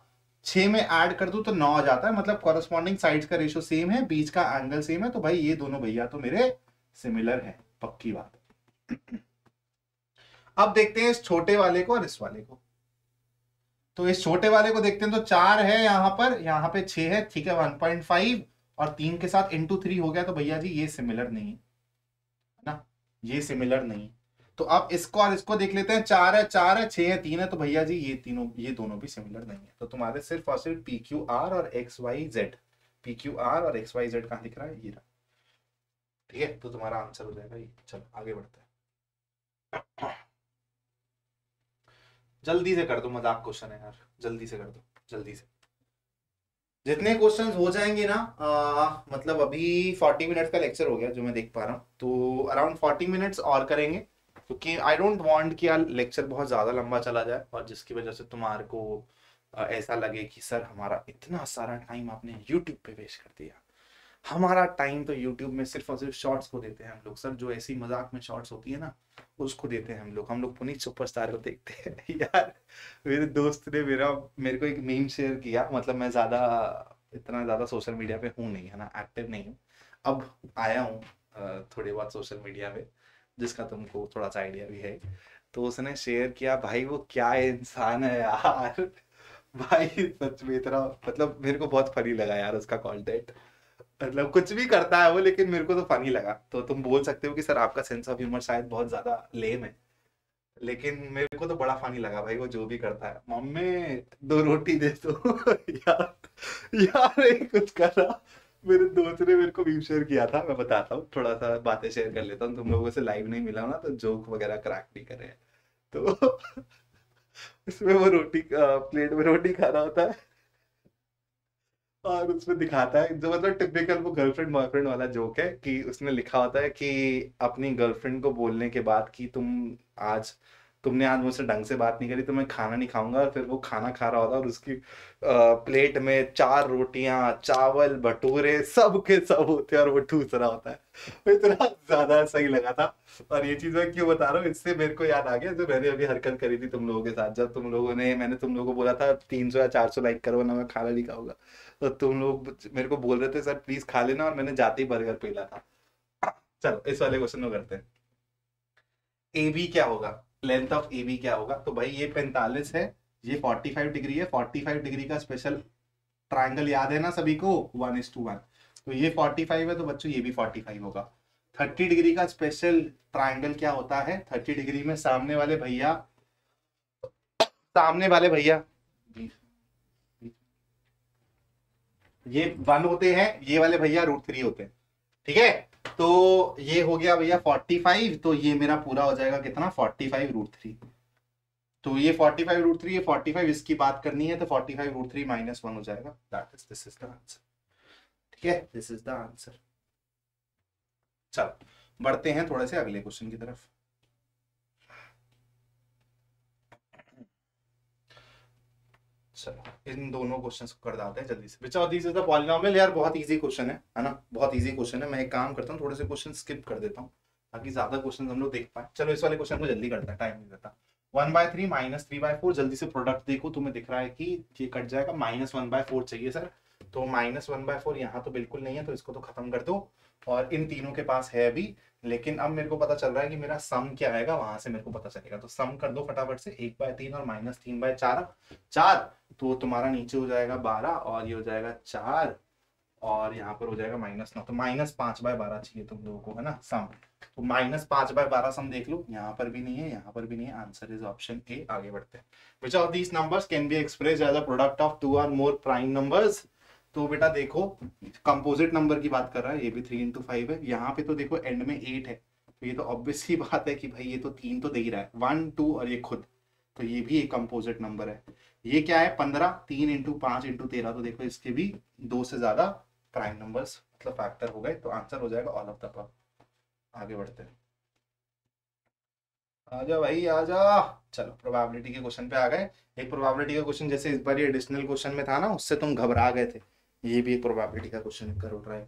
[SPEAKER 1] 6 में ऐड कर दूं तो 9 आ जाता है। मतलब कॉरेस्पॉन्डिंग साइड्स का रेशियो सेम है, बीच का एंगल सेम है। तो भाई ये दोनों भैया तो मेरे सिमिलर है, पक्की बात। अब देखते हैं इस छोटे वाले को और इस वाले को। तो इस छोटे वाले को देखते हैं, तो 4 है यहां पर, यहां पे 6 है, ठीक है। 1.5 और 3 के साथ इंटू 3 हो गया, तो भैया जी ये सिमिलर नहीं है ना, ये सिमिलर नहीं। तो अब इसको और इसको देख लेते हैं। 4 है, 4 है, 6 है, 3 है, तो भैया जी ये तीनों, ये दोनों भी सिमिलर नहीं है। तो तुम्हारे सिर्फ और सिर्फ पी क्यू आर और X Y Z, P Q R और एक्स वाई जेड कहां दिख रहा है? ये रहा। ठीक है, तो तुम्हारा आंसर हो जाएगा ये। चलो आगे बढ़ते हैं। जल्दी से कर दो, मजाक क्वेश्चन है यार, जल्दी से कर दो, जल्दी से जितने क्वेश्चंस हो जाएंगे ना, मतलब अभी 40 मिनट्स का लेक्चर हो गया जो मैं देख पा रहा हूँ, तो अराउंड 40 मिनट्स और करेंगे, क्योंकि आई डोंट वांट कि यार लेक्चर बहुत ज़्यादा लंबा चला जाए और जिसकी वजह से तुम्हारे को ऐसा लगे कि सर हमारा इतना सारा टाइम आपने यूट्यूब पे वेस्ट कर दिया। हमारा टाइम तो यूट्यूब में सिर्फ और सिर्फ शॉर्ट्स को देते हैं हम लोग सर, जो ऐसी मजाक में शॉर्ट्स होती है ना उसको देते हैं हम लोग पुनीत सुपरस्टार को देखते हैं। यार मेरे दोस्त ने मेरे को एक मीम शेयर किया, मतलब मैं ज्यादा इतना ज्यादा सोशल मीडिया पे हूँ नहीं, है ना, एक्टिव नहीं हूँ, अब आया हूँ थोड़ी बहुत सोशल मीडिया पे, जिसका तुमको थोड़ा सा आइडिया भी है। तो उसने शेयर किया, भाई वो क्या इंसान है यार। भाई सच में इतना, मतलब मेरे को बहुत फनी लगा यार उसका कंटेंट, मतलब कुछ भी करता है वो, लेकिन मेरे को तो फनी लगा। तो तुम बोल सकते हो कि सर आपका सेंस ऑफ ह्यूमर शायद बहुत ज्यादा लेम है, लेकिन मेरे को तो बड़ा फनी लगा भाई वो जो भी करता है। मम्मी 2 रोटी दे दो। यार यार ये कुछ कर रहा। मेरे दोस्त ने मेरे को मीम शेयर किया था, मैं बताता हूँ, थोड़ा सा बातें शेयर कर लेता हूँ, तुम लोगों से लाइव नहीं मिला हूं ना तो जोक वगैरह क्रैक नहीं कर रहे हैं। तो इसमें वो रोटी प्लेट में रोटी खा रहा होता है और उसमें दिखाता है जो, मतलब टिपिकल वो गर्लफ्रेंड बॉयफ्रेंड वाला जोक है, कि उसने लिखा होता है कि अपनी गर्लफ्रेंड को बोलने के बाद कि आज तुमने आज मुझसे ढंग से बात नहीं करी तो मैं खाना नहीं खाऊंगा, और फिर वो खाना खा रहा होता है और उसकी प्लेट में 4 रोटियां चावल भटूरे सब के सब होते हैं और वो ठूस रहा होता है। वो इतना ज्यादा सही लगा था। और ये चीज मैं क्यों बता रहा हूँ, इससे मेरे को याद आ गया जो मैंने अभी हरकत करी थी तुम लोगों के साथ, जब मैंने तुम लोगों को बोला था 300 या 400 लाइक करो ना मैं खाना नहीं खाऊंगा, तो तुम लोग मेरे को बोल रहे थे सर प्लीज खा लेना, और मैंने जाते ही बर्गर पेला था। चलो इस वाले क्वेश्चन में करते हैं। ए बी क्या होगा, लेंथ ऑफ ए बी क्या होगा? तो भाई ये 45 है, ये 45 डिग्री है, 45 डिग्री का स्पेशल ट्राइंगल याद है ना सभी को, 1:1। तो ये 45 है तो बच्चों ये भी 45 होगा। 30 डिग्री का स्पेशल ट्राइंगल क्या होता है, 30 डिग्री में सामने वाले भैया ये 1 होते हैं, ये वाले भैया √3 होते हैं, ठीक है। तो ये हो गया भैया 45, तो ये मेरा पूरा हो जाएगा कितना, 45 √3। तो ये 45 √3, ये 45, इसकी बात करनी है तो 45 √3 -1 हो जाएगा, दिस इज द आंसर, ठीक है, दिस इज द आंसर। चलो बढ़ते हैं थोड़े से अगले क्वेश्चन की तरफ। चलो इन दोनों क्वेश्चंस को कर डालते हैं जल्दी से। Which of this is the polynomial, यार बहुत इजी क्वेश्चन है ना, बहुत इजी क्वेश्चन है। मैं एक काम करता हूँ, थोड़े से क्वेश्चन स्किप कर देता हूँ ताकि ज्यादा क्वेश्चन हम लोग देख पाए। चलो इस वाले क्वेश्चन को जल्दी करते हैं, टाइम नहीं देता। 1/3 -3/4, जल्दी से प्रोडक्ट देखो, तुम्हें दिख रहा है कि ये कट जाएगा, -1/4 चाहिए सर, तो -1/4 यहाँ तो बिल्कुल नहीं है, तो इसको तो खत्म कर दो, और इन तीनों के पास है भी। लेकिन अब मेरे को पता चल रहा है कि मेरा सम क्या आएगा, वहां से मेरे को पता चलेगा, तो सम कर दो फटाफट से, 1/3 और -3/4 4, तो तुम्हारा नीचे हो जाएगा 12 और ये हो जाएगा 4, और यहाँ पर हो जाएगा -9, तो -5/12 चाहिए तुम लोगों को, है ना सम। तो -5/12 सम देख लो, यहाँ पर भी नहीं है, यहाँ पर भी नहीं है, आंसर इज ऑप्शन ए। आगे बढ़ते हैं। Which of these numbers can be express as a product of 2 और मोर प्राइम नंबर्स? तो बेटा देखो, कंपोजिट नंबर की बात कर रहा है, ये भी 3 × 5 है, यहाँ पे तो देखो एंड में 8 है, तो ये तो ऑब्वियस सी बात है कि भाई ये तो 3 तो दे ही रहा है, 1 2 और ये खुद, तो ये भी एक कंपोजिट नंबर है। ये क्या है 15, 3 × 5 × 13, तो देखो इसके भी 2 से ज्यादा प्राइम नंबर्स मतलब फैक्टर हो गए, तो आंसर हो जाएगा ऑल ऑफ द अबव। आगे बढ़ते हैं, आजा भाई आजा। चलो प्रोबेबिलिटी के क्वेश्चन पे आ गए। एक प्रोबेबिलिटी का क्वेश्चन जैसे इस बार ये एडिशनल क्वेश्चन में था ना, उससे तुम घबरा गए थे, ये भी एक प्रोबेबिलिटी का क्वेश्चन करो try.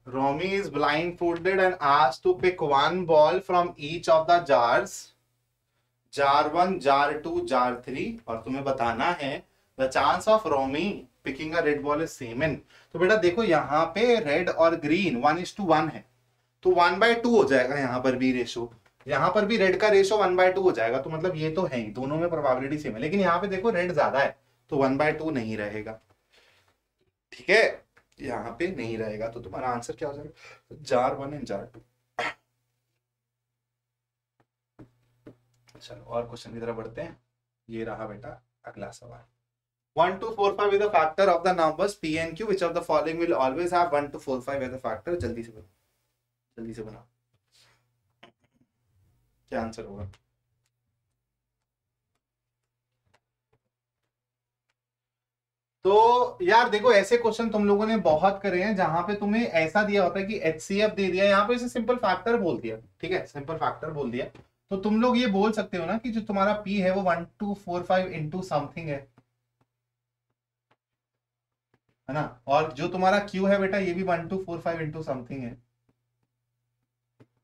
[SPEAKER 1] Romy is blindfolded and asked to pick one ball from each of the jars, jar 1, jar 2, jar 3, और तुम्हें बताना है the chance of Romy picking a red ball is same in। तो बेटा देखो यहाँ पे रेड और ग्रीन 1:1 है, तो 1/2 हो जाएगा, यहाँ पर भी रेशो, यहाँ पर भी रेड का रेशो 1/2 हो जाएगा, तो मतलब ये तो है ही, दोनों में प्रोबेबिलिटी सेम है, लेकिन यहाँ पे देखो रेड ज्यादा है तो 1/2 नहीं रहेगा, ठीक है, यहाँ पे नहीं रहेगा, तो तुम्हारा आंसर क्या हो जाएगा, जार 1 एंड जार 2। चलो और क्वेश्चन की तरफ बढ़ते हैं। ये रहा बेटा अगला सवाल। 1 2 4 5 is the factor of the numbers p and q, which of the following will always have 1 2 4 5 as a factor? जल्दी से बनाओ, जल्दी से बनाओ। क्या आंसर होगा? तो यार देखो, ऐसे क्वेश्चन तुम लोगों ने बहुत करे हैं जहां पे तुम्हें ऐसा दिया होता है कि एचसीएफ दे दिया, यहाँ पे इसे सिंपल फैक्टर बोल दिया, ठीक है, सिंपल फैक्टर बोल दिया। तो तुम लोग ये बोल सकते हो ना कि जो तुम्हारा पी है वो 1245 इंटू समथिंग है ना, और जो तुम्हारा क्यू है बेटा ये भी 1245 इंटू समथिंग है।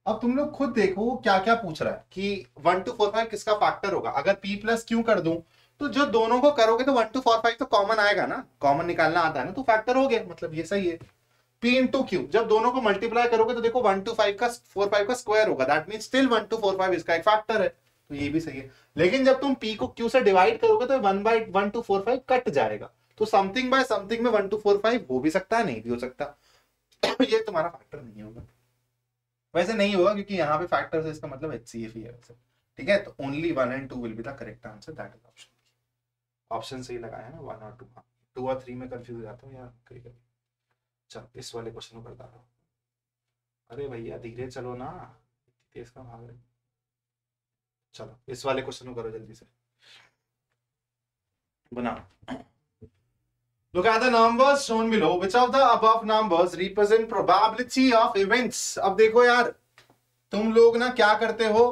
[SPEAKER 1] अब तुम लोग खुद देखो वो क्या क्या पूछ रहा है कि 1245 किसका फैक्टर होगा। अगर p प्लस क्यू कर दूं तो जो दोनों को करोगे तो 1245 तो कॉमन आएगा ना, कॉमन निकालना आता है ना, तो फैक्टर हो गया, मतलब ये सही है। p इंटू क्यू जब दोनों को मल्टीप्लाई करोगे तो देखो 125 का स्क्वायर होगा, दैट मीन स्टिल 1245 इसका एक फैक्टर है, तो ये भी सही है। लेकिन जब तुम p को q से डिवाइड करोगे तो 1/1245 कट जाएगा, तो समथिंग बाय समथिंग में 1245 हो भी सकता है, नहीं भी हो सकता। ये तुम्हारा फैक्टर नहीं होगा, वैसे नहीं होगा क्योंकि यहाँ पे फैक्टर से इसका मतलब HCF ही है वैसे, ठीक है। तो only 1 and 2 will be the correct answer, that is option. Option सही लगाया ना, 1 और 2, 2 और 3 में कंफ्यूज हो जाता हूँ यार कभी कभी। चल इस वाले क्वेश्चन को करता रहो। अरे भैया धीरे चलो ना, तेज का भाग रहे। चलो इस वाले क्वेश्चन को करो जल्दी से, बना। Look at the numbers shown below. Which of the above numbers represent probability of events? अब देखो यार, तुम लोग ना क्या करते हो,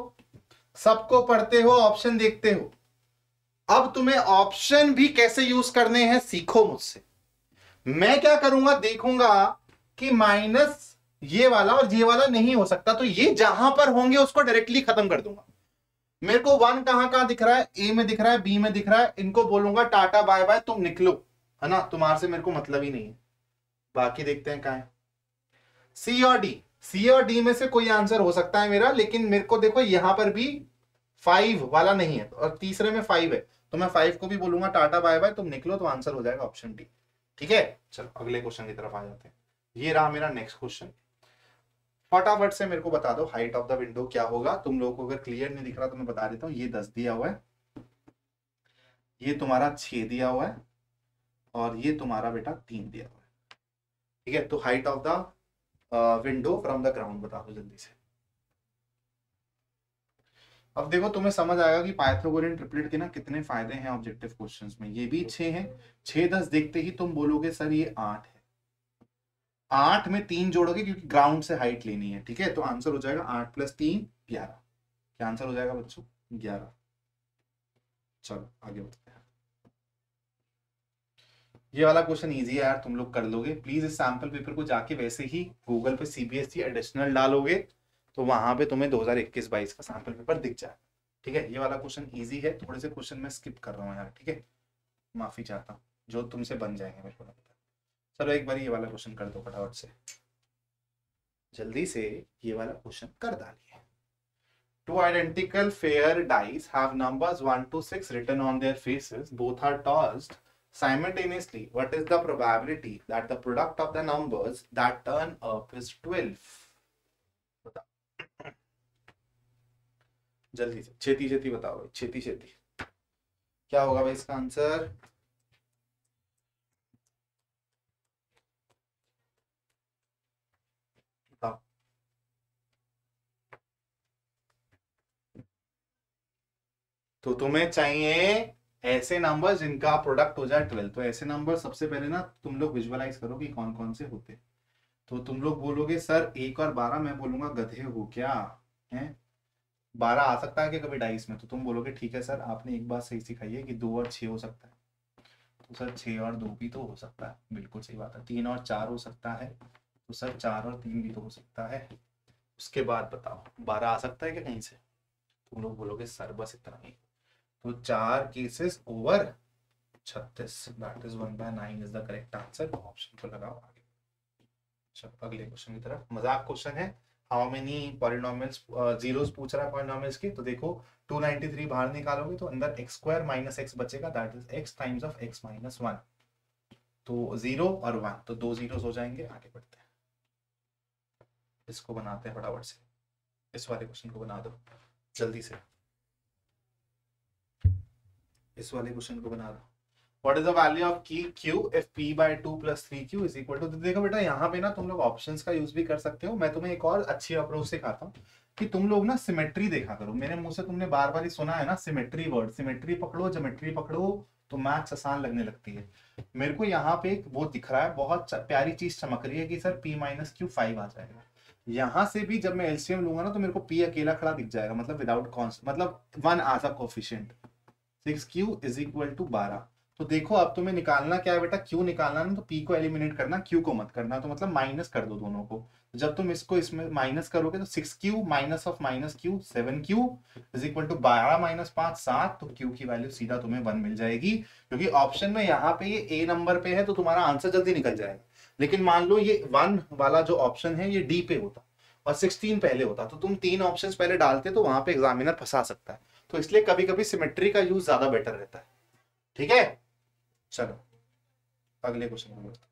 [SPEAKER 1] सबको पढ़ते हो, ऑप्शन देखते हो। अब तुम्हें ऑप्शन भी कैसे यूज करने हैं सीखो मुझसे। मैं क्या करूंगा, देखूंगा कि माइनस ये वाला और ये वाला नहीं हो सकता, तो ये जहां पर होंगे उसको डायरेक्टली खत्म कर दूंगा। मेरे को 1 कहां कहां दिख रहा है, ए में दिख रहा है, बी में दिख रहा है, इनको बोलूंगा टाटा बाय बाय, तुम निकलो, है ना, तुम्हारे से मेरे को मतलब ही नहीं है। बाकी देखते हैं कहां है, सी और डी। सी और डी में से कोई आंसर हो सकता है मेरा, लेकिन मेरे को देखो यहां पर भी 5 वाला नहीं है और तीसरे में 5 है, तो मैं 5 को भी बोलूंगा टाटा बाय बाय, तुम निकलो, तो आंसर हो जाएगा ऑप्शन डी, ठीक है। चलो अगले क्वेश्चन की तरफ आ जाते हैं। ये रहा मेरा नेक्स्ट क्वेश्चन। फटाफट से मेरे को बता दो हाइट ऑफ द विंडो क्या होगा। तुम लोगों को अगर क्लियर नहीं दिख रहा तो मैं बता देता हूँ, ये 10 दिया हुआ है, ये तुम्हारा 6 दिया हुआ है, और ये तुम्हारा बेटा 3 दिया हुआ है, ठीक है। तो height of the window from the ground बता दो जल्दी से। अब देखो तुम्हें समझ आएगा कि पाइथागोरियन ट्रिपलेट के ना कितने फायदे हैं ऑब्जेक्टिव क्वेश्चंस में। ये भी 6 हैं, 6 10 देखते ही तुम बोलोगे सर ये 8 है, 8 में 3 जोड़ोगे क्योंकि ग्राउंड से हाइट लेनी है, ठीक है। तो आंसर हो जाएगा 8 + 3 11। क्या आंसर हो जाएगा बच्चों? 11। चलो आगे बढ़ते हैं। ये वाला क्वेश्चन इजी है यार, तुम लोग कर लोगे। प्लीज इस सैंपल पेपर को जाके वैसे ही गूगल पे CBSE एडिशनल डालोगे तो वहां पे तुम्हें 2021-22 का सैंपल पेपर दिख जाए, ठीक है। ये वाला क्वेश्चन इजी है, थोड़े से क्वेश्चन मैं स्किप कर रहा हूँ यार, ठीक है, माफी चाहता हूँ, जो तुमसे बन जाएंगे मेरे को लगता है। चलो एक बार ये वाला क्वेश्चन कर दो फटाफट से, जल्दी से ये वाला क्वेश्चन कर डालिए। Two identical fair dice have numbers 1 to 6 written on their faces. Both are tossed simultaneously. What is the probability that the product of the numbers that turn up is 12? बताओ जल्दी से, छेती छेती बताओ भाई, छेती छेती क्या होगा भाई इसका आंसर? बताओ। तो तुम्हें चाहिए ऐसे नंबर जिनका प्रोडक्ट हो जाए 12। तो ऐसे नंबर सबसे पहले ना तुम लोग विजुअलाइज करो कि कौन कौन से होते। तो तुम लोग बोलोगे सर 1 और 12, मैं बोलूंगा गधे हो क्या है, 12 आ सकता है कि कभी डाइस में? तो तुम बोलोगे ठीक है सर, आपने एक बात सही सिखाई है कि 2 और 6 हो सकता है। तो सर 6 और 2 भी तो हो सकता है, बिल्कुल सही बात है। 3 और 4 हो सकता है, तो सर 4 और 3 भी तो हो सकता है। उसके बाद बताओ 12 आ सकता है कि कहीं से? तुम लोग बोलोगे सर बस इतना ही। तो 4 cases over 36, that is 1/9 is the correct answer. Option को लगाओ आगे। चलो अगले क्वेश्चन की तरफ। मजाक क्वेश्चन है, हाउ मेनी पॉलिनोमियल्स, जीरोस पूछ रहा है पॉलिनोमियल्स की। तो देखो 293 बाहर निकालोगे तो अंदर x² - x बचेगा, that is x times of x - 1। तो 0 और 1, तो 2 जीरोस हो जाएंगे। आगे बढ़ते हैं, इसको बनाते हैं फटाफट से, इस वाले क्वेश्चन को बना दो जल्दी से, इस वाले क्वेश्चन को बना दो। What is the value of की q if p by 2 plus 3q is equal to. तो देखो बेटा यहाँ पे ना तुम लोग ऑप्शंस का यूज भी कर सकते हो। मैं तुम्हें एक और अच्छी अप्रोच सिखाता हूँ कि तुम लोग ना सिमेट्री देखा करो। मेरे मुंह से तुमने बार बार ही सुना है ना सिमेट्री वर्ड, सिमेट्री पकड़ो ज्योमेट्री पकड़ो तो मैथ्स आसान लगने लगती है। मेरे को यहाँ पे एक वो दिख रहा है, बहुत प्यारी चीज चमक रही है कि सर p माइनस क्यू 5 आ जाएगा। यहाँ से भी जब मैं एलसीएम लूंगा ना तो मेरे को p अकेला खड़ा दिख जाएगा, मतलब विदाउट कॉन्स्ट, मतलब 1 as a coefficient. 6q is equal to 12। तो देखो अब तुम्हें निकालना क्या है बेटा, q निकालना ना तो p को एलिमिनेट करना, q को मत करना, तो मतलब माइनस कर दो दोनों को। जब तुम इसको इसमें माइनस करोगे तो 6q minus of minus q 7q is equal to 12 minus 5 7। तो q की वैल्यू सीधा तुम्हें 1 मिल जाएगी, क्योंकि ऑप्शन में यहाँ पे ये a नंबर पे है तो तुम्हारा आंसर जल्दी निकल जाएगा। लेकिन मान लो ये 1 वाला जो ऑप्शन है ये d पे होता और 16 पहले होता तो तुम 3 ऑप्शंस पहले डालते तो वहां पे एग्जामिनर फंसा सकता है। तो इसलिए कभी कभी सिमेट्री का यूज ज्यादा बेटर रहता है। ठीक है, चलो अगले क्वेश्चन में बढ़ते।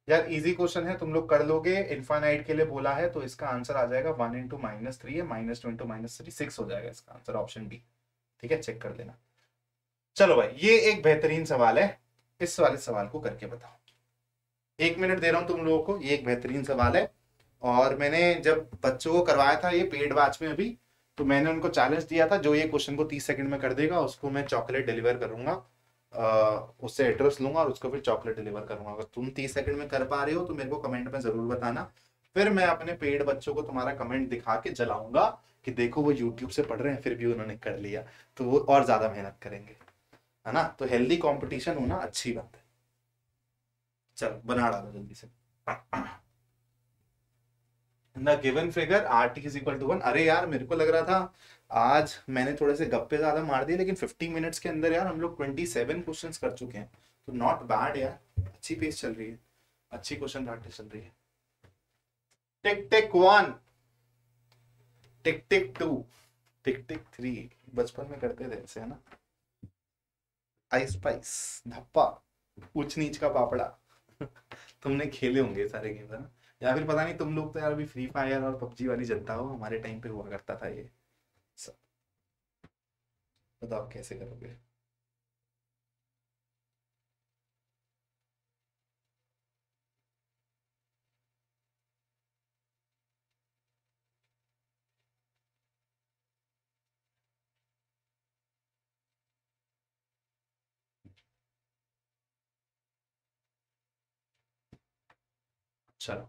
[SPEAKER 1] यार इजी क्वेश्चन है, तुम लोग कर लोगे। इनफाइनाइट के लिए बोला है तो इसका आंसर आ जाएगा 1 इंटू माइनस 3 है, माइनस 2 इंटू माइनस 3 6 हो जाएगा इसका आंसर, ऑप्शन बी। ठीक है, चेक कर लेना। चलो भाई ये एक बेहतरीन सवाल है, इस वाले सवाल को करके बताओ। 1 मिनट दे रहा हूं तुम लोगों को, ये एक बेहतरीन सवाल है। और मैंने जब बच्चों को करवाया था ये पेड बैच में अभी, तो मैंने उनको चैलेंज दिया था जो ये क्वेश्चन को 30 सेकंड में कर देगा उसको मैं चॉकलेट डिलीवर करूंगा, उससे एड्रेस लूंगा और उसको फिर चॉकलेट डिलीवर करूंगा। अगर तुम 30 सेकंड में कर पा रहे हो तो मेरे को कमेंट में जरूर बताना, फिर मैं अपने पेड बच्चों को तुम्हारा कमेंट दिखा के जलाऊंगा कि देखो वो यूट्यूब से पढ़ रहे हैं फिर भी उन्होंने कर लिया, तो वो और ज्यादा मेहनत करेंगे, है ना। तो हेल्दी कॉम्पिटिशन होना अच्छी बात है। चलो बना डालो जल्दी से। The given figure are T is equal to 1। अरे यार मेरे को लग रहा था आज मैंने थोड़े से गप्पे ज्यादा मार दिए, लेकिन 50 मिनट्स के अंदर यार हम लोग 27 क्वेश्चंस कर चुके हैं, तो नॉट बैड यार, अच्छी पेस चल रही है, अच्छी क्वेश्चन प्रैक्टिस चल रही है। टिक टिक 1, टिक टिक 2, टिक टिक 3, बचपन में करते थे ऐसे, है ना। आइस पाइस, धप्पा, ऊंच नीच का पापड़ा। तुमने खेले होंगे सारे गेम, है ना। या फिर पता नहीं, तुम लोग तो यार अभी फ्री फायर और पबजी वाली जनता हो, हमारे टाइम पे हुआ करता था ये सब। बताओ कैसे करोगे। चलो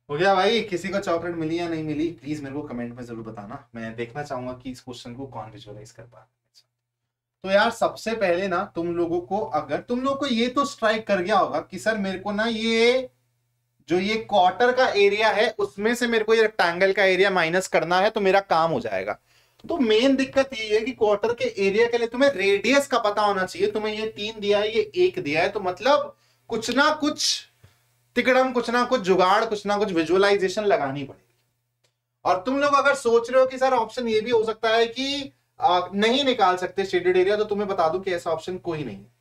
[SPEAKER 1] हो गया भाई, किसी को चॉकलेट मिली या नहीं मिली प्लीज मेरे को कमेंट में जरूर बताना, मैं देखना चाहूंगा कि इस क्वेश्चन को कौन विजुअलाइज कर पा रहा है। तो यार सबसे पहले ना तुम लोगों को, अगर तुम लोग को ये तो स्ट्राइक कर गया होगा कि सर मेरे को ना ये जो ये क्वार्टर का एरिया है उसमें से मेरे को ये रेक्टेंगल का एरिया माइनस करना है तो मेरा काम हो जाएगा। तो मेन दिक्कत ये है कि क्वार्टर के एरिया के लिए तुम्हें रेडियस का पता होना चाहिए। तुम्हें ये 3 दिया है, ये 1 दिया है, तो मतलब कुछ ना कुछ तिकड़म, कुछ ना कुछ जुगाड़, कुछ ना कुछ विजुअलाइजेशन लगानी पड़ेगी। और तुम लोग अगर सोच रहे हो कि सर ऑप्शन ये भी हो सकता है कि नहीं निकाल सकते शेडेड एरिया, तो तुम्हें बता दूं कि ऐसा ऑप्शन कोई नहीं है।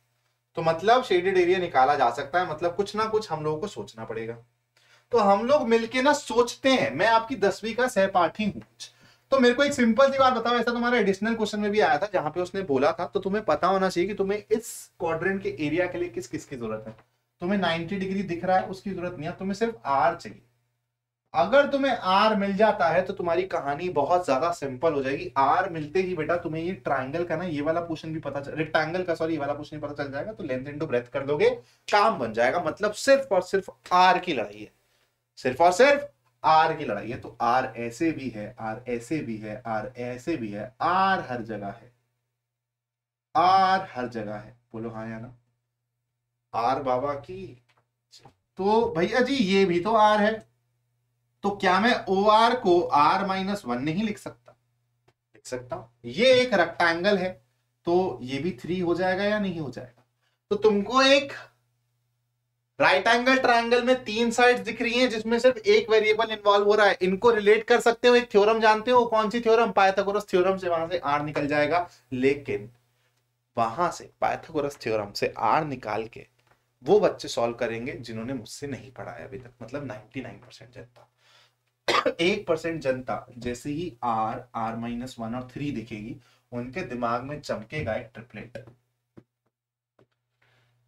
[SPEAKER 1] तो मतलब शेडेड एरिया निकाला जा सकता है, मतलब कुछ ना कुछ हम लोगों को सोचना पड़ेगा। तो हम लोग मिलके ना सोचते हैं, मैं आपकी 10वीं का सहपाठी हूं। तो मेरे को एक सिंपल सी बात बताओ, ऐसा तुम्हारा एडिशनल क्वेश्चन में भी आया था जहां पे उसने बोला था, तो तुम्हें पता होना चाहिए कि तुम्हें इस क्वाड्रेंट के एरिया के लिए किस किस की जरूरत है। तुम्हें 90 डिग्री दिख रहा है उसकी जरूरत नहीं है, तुम्हें सिर्फ आर चाहिए। अगर तुम्हें आर मिल जाता है तो तुम्हारी कहानी बहुत ज्यादा सिंपल हो जाएगी। आर मिलते ही बेटा तुम्हें ये ट्राइंगल का ना ये वाला पोर्शन भी पता चल, रेक्टेंगल का सॉरी ये वाला पोर्शन भी पता चल जाएगा, तो लेंथ इनटू ब्रेथ कर दोगे, काम बन जाएगा। मतलब सिर्फ और सिर्फ आर की लड़ाई है, सिर्फ और सिर्फ आर की लड़ाई है। तो आर ऐसे भी है, आर ऐसे भी है, आर ऐसे भी है, आर हर जगह है, आर हर जगह है। बोलो हाँ या ना, आर बाबा की। तो भैया जी ये भी तो आर है, तो क्या मैं ओ आर को आर माइनस 1 नहीं लिख सकता? लिख सकता हूं। ये एक रेक्टेंगल है तो ये भी 3 हो जाएगा या नहीं हो जाएगा? तो तुमको एक राइट एंगल ट्रायंगल में 3 साइड्स दिख रही हैं जिसमें सिर्फ एक वेरिएबल इन्वॉल्व हो रहा है, इनको रिलेट कर सकते हो। एक थ्योरम जानते हो, कौन सी थ्योरम? पाइथागोरस थ्योरम से वहां से आर निकल जाएगा। लेकिन वहां से पाइथागोरस थ्योरम से आर निकाल के वो बच्चे सॉल्व करेंगे जिन्होंने मुझसे नहीं पढ़ा है अभी तक, मतलब 99% जनता। 1% जनता जैसे ही आर, आर माइनस 1 और 3 दिखेगी उनके दिमाग में चमकेगा एक ट्रिपलेट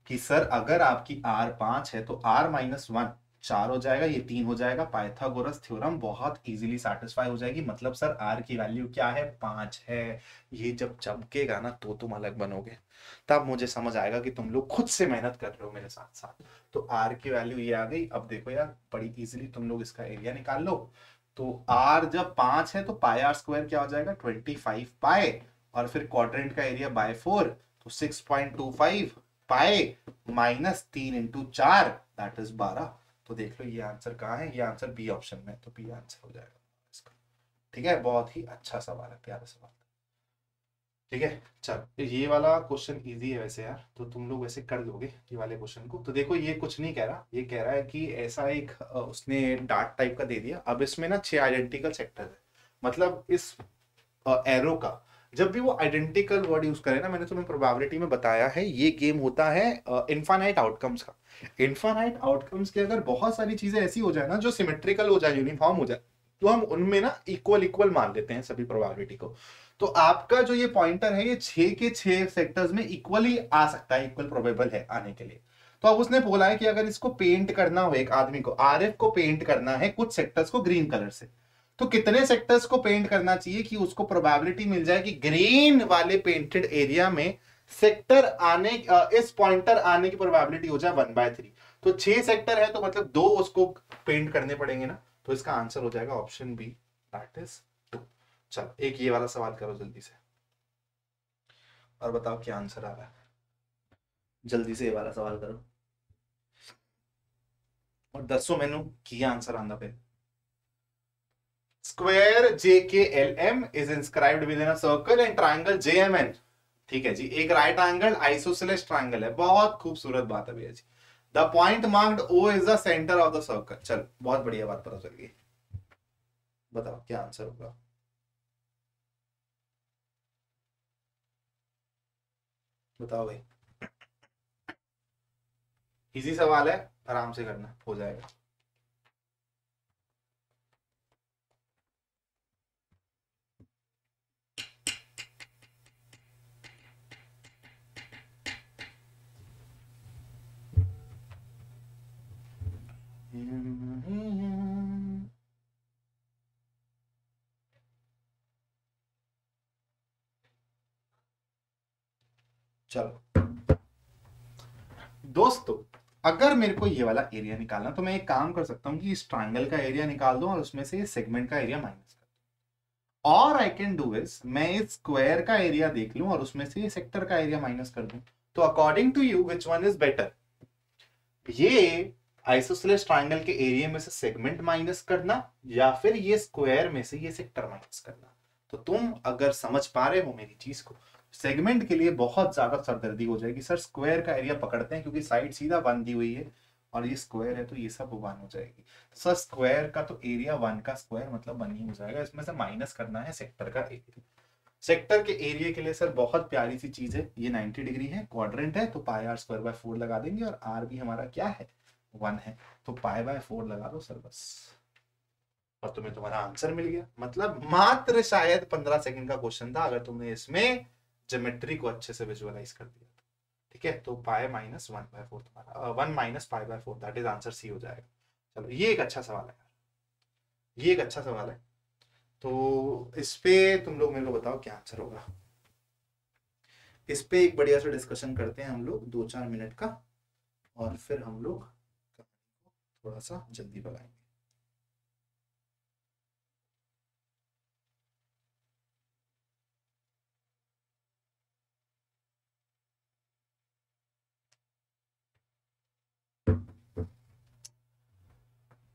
[SPEAKER 1] कि सर अगर आपकी R 5 है तो R माइनस 1 4 हो जाएगा, ये 3 हो जाएगा, पाइथागोरस थ्योरम बहुत इजीली सेटिस्फाई हो जाएगी, मतलब सर R की वैल्यू क्या है, 5 है। ये जब चमकेगा ना तो तुम अलग बनोगे, तब मुझे समझ आएगा कि तुम लोग खुद से मेहनत कर रहे हो मेरे साथ साथ। तो R की वैल्यू ये आ गई। अब देखो यार बड़ी इजीली तुम लोग इसका एरिया निकाल लो। तो R जब 5 है तो पाई आर स्क्वायर क्या हो जाएगा 25 पाई, और फिर क्वाड्रेंट का एरिया बाय 4 तो 6.25 pi minus 3 into 4 that is 12। तो देख लो ये आंसर कहाँ है, ये आंसर बी ऑप्शन में, तो बी आंसर हो जाएगा इसका। ठीक है, बहुत ही अच्छा सवाल है, प्यारा सवाल। ठीक है, चल ये वाला क्वेश्चन इजी है वैसे यार, तो तुम लोग वैसे कर लोगे ये वाले क्वेश्चन को। तो देखो ये कुछ नहीं कह रहा, ये कह रहा है कि ऐसा एक उसने डार्ट टाइप का दे दिया। अब इसमें ना 6 आइडेंटिकल सेक्टर है, मतलब इस एरो का जब भी वो आइडेंटिकल वर्ड यूज करे ना, मैंने तुम्हें प्रोबेबिलिटी में बताया है ये गेम होता है इनफाइनाइट आउटकम्स का। इनफाइनाइट आउटकम्स के अगर बहुत सारी चीजें ऐसी हो जाए ना जो सिमेट्रिकल हो जाए, यूनिफॉर्म हो जाए, तो हम उनमें ना इक्वल इक्वल मान लेते हैं सभी प्रोबेबिलिटी को। तो आपका जो ये पॉइंटर है ये 6 के 6 सेक्टर्स में इक्वली आ सकता है, इक्वल प्रोबेबल है आने के लिए। तो अब उसने बोला है कि अगर इसको पेंट करना हो, एक आदमी को आरएफ को पेंट करना है कुछ सेक्टर्स को ग्रीन कलर से, तो कितने सेक्टर्स को पेंट करना चाहिए कि उसको प्रोबेबिलिटी मिल जाए कि ग्रीन वाले पेंटेड एरिया में सेक्टर आने इस पॉइंटर आने की प्रोबेबिलिटी हो जाए 1/3। तो 6 सेक्टर है तो मतलब 2 उसको पेंट करने पड़ेंगे ना, तो इसका आंसर हो जाएगा ऑप्शन बी, दैट इज 2। चलो एक ये वाला सवाल करो जल्दी से और बताओ क्या आंसर आ रहा है। जल्दी से ये वाला सवाल करो और 10 मैनू किया आंसर आंदा पे। Square JKLM is inscribed within a circle and triangle JMN। ठीक है जी, एक राइट एंगल आइसोसेलेस ट्रायंगल है, बहुत खूबसूरत बात है भैया जी। The point marked O is the centre of the circle. चल बहुत बढ़िया बात पता चल गई, बताओ क्या आंसर होगा। बताओ भाई, इजी सवाल है, आराम से करना, हो जाएगा। चलो दोस्तों, अगर मेरे को ये वाला एरिया निकालना तो मैं एक काम कर सकता हूं कि इस ट्रायंगल का एरिया निकाल दूं और उसमें से सेगमेंट का एरिया माइनस कर दूं, और आई कैन डू इज मैं इस स्क्वायर का एरिया देख लूं और उसमें से सेक्टर का एरिया माइनस कर दूं। तो according to you which one is better, ये आइसोसेलेस ट्रायंगल के एरिया में से सेगमेंट माइनस करना या फिर ये स्क्वायर में से ये सेक्टर माइनस करना? तो तुम अगर समझ पा रहे हो मेरी चीज को, सेगमेंट के लिए बहुत ज्यादा सरदर्दी हो जाएगी, सर स्क्वायर का एरिया पकड़ते हैं क्योंकि साइड सीधा 1 दी हुई है और ये स्क्वायर है तो ये सब 1 हो जाएगी। तो सर स्क्वायर का तो एरिया 1 का स्क्वायर मतलब 1 ही हो जाएगा, इसमें से माइनस करना है सेक्टर का एरिया। सेक्टर के एरिया के लिए सर बहुत प्यारी सी चीज है, ये 90 डिग्री है, क्वाड्रेंट है, तो पाई आर स्क्वायर बाय 4 लगा देंगे और आर भी हमारा क्या है 1 है, तो पाई बाय 4 लगा दो सर बस, और तुम्हें तुम्हारा आंसर मिल गया। मतलब मात्र शायद 15 सेकंड का क्वेश्चन था अगर तुमने इसमें ज्योमेट्री को अच्छे से विजुअलाइज कर दिया। ठीक है, तो पाई माइनस 1/4 तुम्हारा 1 minus pi by 4 that is answer C हो जाएगा। चलो ये एक अच्छा सवाल है, ये एक अच्छा सवाल है। तो इस पे तुम लोग मेरे को बताओ क्या आंसर होगा। इस पे एक बढ़िया सा डिस्कशन करते हैं हम लोग 2-4 मिनट का, और फिर हम लोग थोड़ा सा जल्दी भगाएंगे।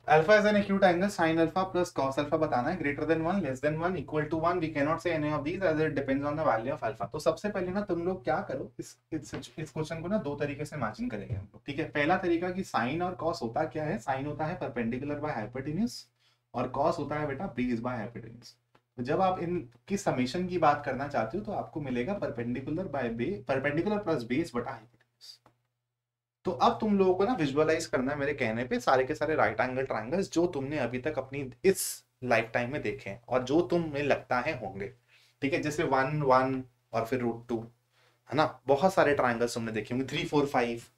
[SPEAKER 1] Alpha is an acute angle sine alpha plus cos alpha बताना है, greater than 1 less than 1 equal to 1 we can not say any of these as it depends on the value of alpha. तो सबसे पहले ना तुम लोग क्या करो, इस क्वेश्चन को ना 2 तरीके से इमेजिन करेंगे हम लोग। ठीक है, पहला तरीका कि साइन और कॉस होता क्या है, साइन होता है परपेंडिकुलर बाय हाइपोटेन्यूज और कॉस होता है बेटा बेस बाय हाइपोटेन्यूज। तो जब आप इनकी समेशन की बात करना चाहते हो तो आपको मिलेगा perpendicular by base, perpendicular plus base बटा हाइपोटेन्यूज। तो अब तुम लोगों को ना विजुअलाइज करना है मेरे कहने पे सारे के सारे राइट एंगल ट्रायंगल्स जो तुमने अभी तक अपनी इस लाइफ टाइम में देखे हैं और जो तुम्हें लगता है होंगे। ठीक है, जैसे 1 1 और फिर √2, है ना। बहुत सारे ट्राइंगल्स तुमने देखे होंगे, 3 4 5,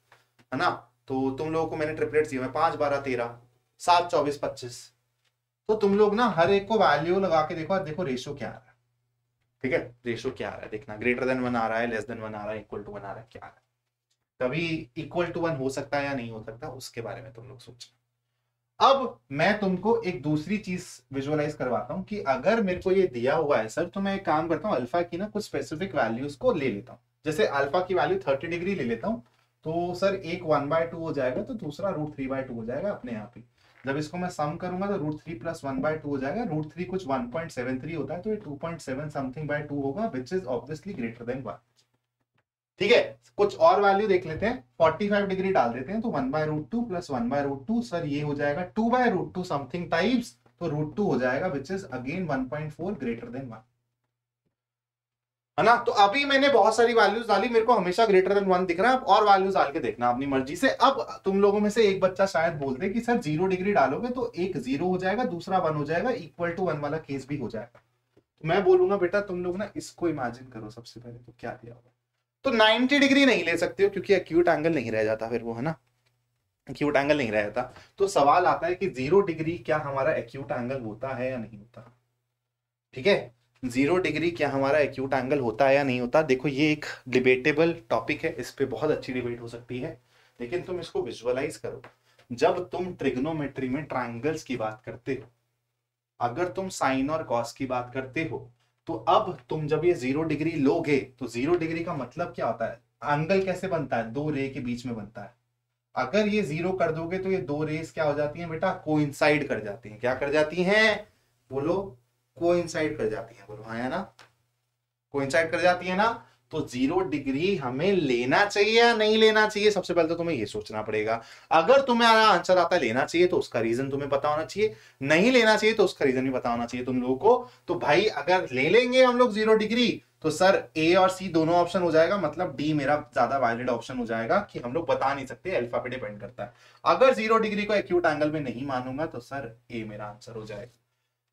[SPEAKER 1] है ना। तो तुम लोगों को मैंने ट्रिपलेट्स दिए हुए 5 12 13, 7 24 25। तो तुम लोग ना हर एक को वैल्यू लगा के देखो, और देखो रेशो क्या आ रहा है। ठीक है, रेशो क्या आ रहा है देखना, ग्रेटर देन 1 आ रहा है, लेस देन 1 आ रहा है, इक्वल टू 1 आ रहा है, क्या आ रहा है। कभी इक्वल टू 1 हो सकता है या नहीं हो सकता, उसके बारे में तुम लोग सोचना। अब मैं तुमको एक दूसरी चीज विजुअलाइज करवाता हूं कि अगर मेरे को ये दिया हुआ है सर, तो मैं एक काम करता हूं, अल्फा की ना कुछ स्पेसिफिक वैल्यूज को ले लेता हूं। जैसे अल्फा की वैल्यू 30 डिग्री ले लेता हूं, तो सर एक 1/2 हो जाएगा, तो दूसरा √3/2 हो जाएगा अपने आप ही। जब इसको मैं सम करूंगा तो √3 + 1/2 हो जाएगा। √3 कुछ 1.73 होता है, तो ये 2.7 समथिंग बाय 2 होगा, which is obviously greater than 1। ठीक है, कुछ और वैल्यू देख लेते हैं, 45 डिग्री डाल देते हैं, तो 1/√2 + 1/√2, सर ये हो जाएगा 2/√2 समथिंग टाइप्स, तो √2 हो जाएगा, which is again 1.4 greater than 1, है ना। तो अभी मैंने बहुत सारी वैल्यूज डाली, मेरे को हमेशा ग्रेटर देन 1 दिख रहा है। अब और वैल्यूज डाल के देखना अपनी मर्जी से। अब तुम लोगों में से एक बच्चा शायद बोल दे कि सर 0 डिग्री डालोगे तो एक 0 हो जाएगा, दूसरा 1 हो जाएगा, इक्वल टू 1 वाला केस भी हो जाएगा। तो मैं बोलूंगा बेटा तुम लोग ना इसको इमेजिन करो सबसे पहले, तो क्या दिया होगा। तो 90 डिग्री नहीं ले सकते हो क्योंकि एक्यूट एंगल नहीं रह जाता फिर वो, है ना, एक्यूट एंगल नहीं रह जाता। तो सवाल आता है कि 0 डिग्री क्या हमारा एक्यूट एंगल होता है या नहीं होता। ठीक है, 0 डिग्री क्या हमारा एक्यूट एंगल होता है या नहीं होता। देखो ये एक डिबेटेबल टॉपिक है, इस पे बहुत अच्छी डिबेट हो सकती है, लेकिन तुम इसको विजुअलाइज करो। जब तुम ट्रिग्नोमेट्री में ट्राइंगल्स की बात करते हो, अगर तुम साइन और कॉस की बात करते हो, तो अब तुम जब ये 0 डिग्री लोगे, तो 0 डिग्री का मतलब क्या होता है, एंगल कैसे बनता है, दो रे के बीच में बनता है। अगर ये 0 कर दोगे तो ये दो रेस क्या हो जाती हैं बेटा, कोइंसाइड कर जाती हैं। क्या कर जाती हैं, बोलो, कोइंसाइड कर जाती हैं, बोलो हाँ या ना, कोइंसाइड कर जाती है ना। तो 0 डिग्री हमें लेना चाहिए या नहीं लेना चाहिए, सबसे पहले तो तुम्हें ये सोचना पड़ेगा। अगर तुम्हारा आंसर आता है लेना चाहिए, तो उसका रीजन तुम्हें पता होना चाहिए, नहीं लेना चाहिए तो उसका रीजन भी पता होना चाहिए तुम लोगों को। तो भाई अगर ले लेंगे हम लोग 0 डिग्री, तो सर ए और सी दोनों ऑप्शन हो जाएगा, मतलब डी मेरा ज्यादा वैलिड ऑप्शन हो जाएगा, कि हम लोग बता नहीं सकते, अल्फा पे डिपेंड करता है। अगर 0 डिग्री को एक्यूट एंगल में नहीं मानूंगा, तो सर ए मेरा आंसर हो जाएगा।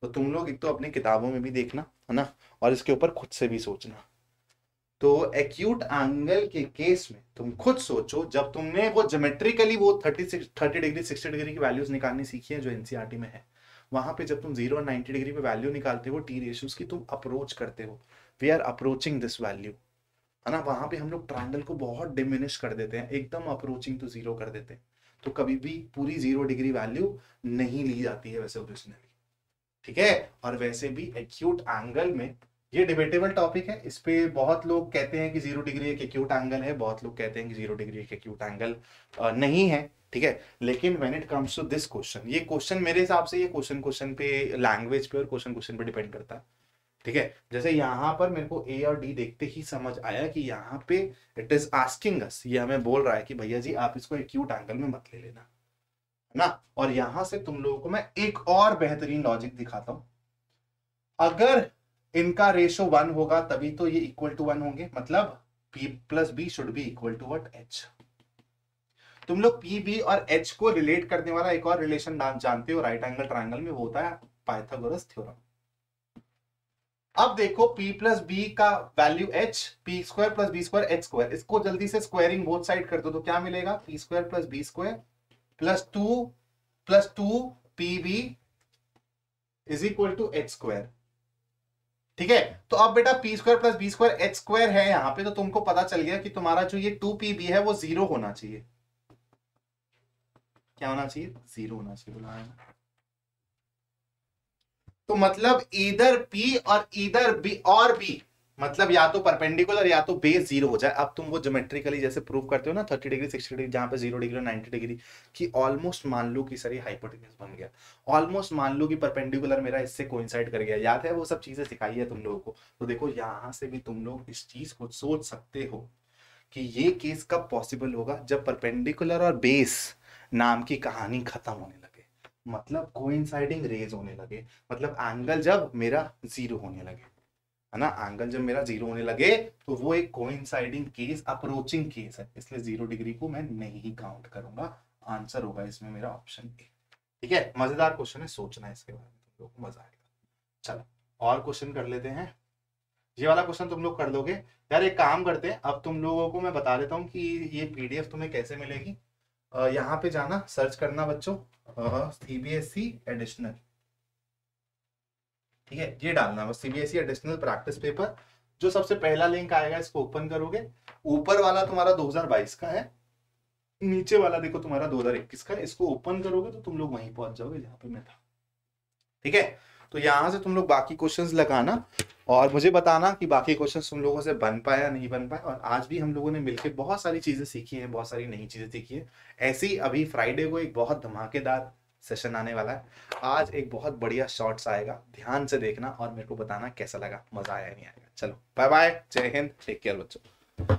[SPEAKER 1] तो तुम लोग एक तो अपनी किताबों में भी देखना, है ना, और इसके ऊपर खुद से भी सोचना। तो एक्यूट एंगल के केस में तुम खुद सोचो, जब तुमने वो ज्योमेट्रिकली वो 30 डिग्री 60 डिग्री की वैल्यूज निकालनी सीखी है जो एनसीईआरटी में है, वहां पे जब तुम 0 और 90 डिग्री पे वैल्यू निकालते हो, टी रेशियोज की तुम अप्रोच करते हो, we are approaching this value, है ना। वहां पे हम लोग ट्रायंगल को बहुत डिमिनिश कर देते हैं, एकदम अप्रोचिंग टू 0 कर देते हैं। तो कभी भी पूरी 0 डिग्री वैल्यू नहीं ली जाती है वैसे ओरिजिनली। ठीक है, और वैसे भी एक्यूट एंगल में, ये डिबेटेबल टॉपिक है, इस पे बहुत लोग कहते हैं कि 0 डिग्री एक एक्यूट एंगल है, बहुत लोग कहते हैं कि 0 डिग्री एक एक्यूट एंगल नहीं है। ठीक है, लेकिन when it comes to this question, ये क्वेश्चन मेरे हिसाब से ये क्वेश्चन पे, लैंग्वेज पे और क्वेश्चन पे डिपेंड करता है। ठीक है, जैसे यहां पर मेरे को ए और डी देखते ही समझ आया कि यहाँ पे इट इज आस्किंग अस, ये हमें बोल रहा है कि भैया जी आप इसको एक्यूट एंगल में मत ले लेना, है ना। और यहां से तुम लोगों को मैं एक और बेहतरीन लॉजिक दिखाता हूं। अगर इनका रेशो 1 होगा तभी तो ये इक्वल टू 1 होंगे, मतलब P + B should be equal to what, H। तुम लोग P B और H को रिलेट करने वाला एक और रिलेशन जानते हो राइट एंगल ट्रायंगल में, वो होता है पाइथागोरस थ्योरम। अब देखो P + B का value H, P² + B² H², इसको जल्दी से स्क्वायरिंग बोथ साइड कर दो, तो क्या मिलेगा, P² + B² + 2 PB is equal to H²। ठीक है, तो अब बेटा P² + B² H² है यहां पे, तो तुमको पता चल गया कि तुम्हारा जो ये 2PB है वो 0 होना चाहिए। क्या होना चाहिए, 0 होना चाहिए, बोला है। तो मतलब इधर P और इधर B और B, मतलब या तो परपेंडिकुलर या तो बेस 0 हो जाए। अब तुम वो ज्योमेट्रिकली जैसे प्रूव करते हो ना 30 डिग्री 60 डिग्री, जहां पे 0 डिग्री और 90 डिग्री की ऑलमोस्ट मान लो कि सर ये हाइपोटेन्यूज बन गया, ऑलमोस्ट मान लो कि परपेंडिकुलर मेरा इससे कोइंसाइड कर गया, याद है वो सब चीजें सिखाई है तुम लोगों को। तो देखो यहां से भी तुम लोग इस चीज को सोच सकते हो कि ये केस कब पॉसिबल होगा, जब परपेंडिकुलर और बेस नाम की कहानी खत्म होने लगे, मतलब कोइंसाइडिंग रेज होने लगे, मतलब एंगल जब मेरा 0 होने लगे, है ना, एंगल जब मेरा 0 होने लगे, तो वो एक कोइंसाइडिंग केस, अप्रोचिंग केस है, इसलिए 0 डिग्री को मैं नहीं काउंट करूंगा। आंसर होगा इसमें मेरा ऑप्शन ए। ठीक है, मजेदार क्वेश्चन है, सोचना है इसके बारे में, तुम लोग को मजा आएगा। चलो और क्वेश्चन कर लेते हैं। ये वाला क्वेश्चन तुम लोग कर लोगे। यार एक काम करते हैं, अब तुम लोगों को मैं बता देता हूँ कि ये पीडीएफ तुम्हें कैसे मिलेगी। यहाँ पे जाना, सर्च करना बच्चों सीबीएसई एडिशनल, ठीक है, ये डालना बस सीबीएसई एडिशनल प्रैक्टिस पेपर। जो सबसे पहला लिंक आएगा इसको ओपन करोगे, ऊपर वाला तुम्हारा 2022 का है, नीचे वाला देखो तुम्हारा 2021 का है। इसको ओपन करोगे तो तुम लोग वहीं पहुंच जाओगे जहां पे मैं था, ठीक है। तो यहां से तुम लोग बाकी क्वेश्चंस लगाना और मुझे बताना कि बाकी क्वेश्चंस तुम लोगों से बन पाया नहीं बन पाया। और आज भी हम लोगों ने मिलकर बहुत सारी चीजें सीखी हैं, बहुत सारी नई चीजें सीखी है। ऐसे ही अभी फ्राइडे को एक बहुत धमाकेदार सेशन आने वाला है। आज एक बहुत बढ़िया शॉर्ट्स आएगा, ध्यान से देखना और मेरे को बताना कैसा लगा, मजा आया नहीं आएगा। चलो बाय बाय, जय हिंद, टेक केयर बच्चों।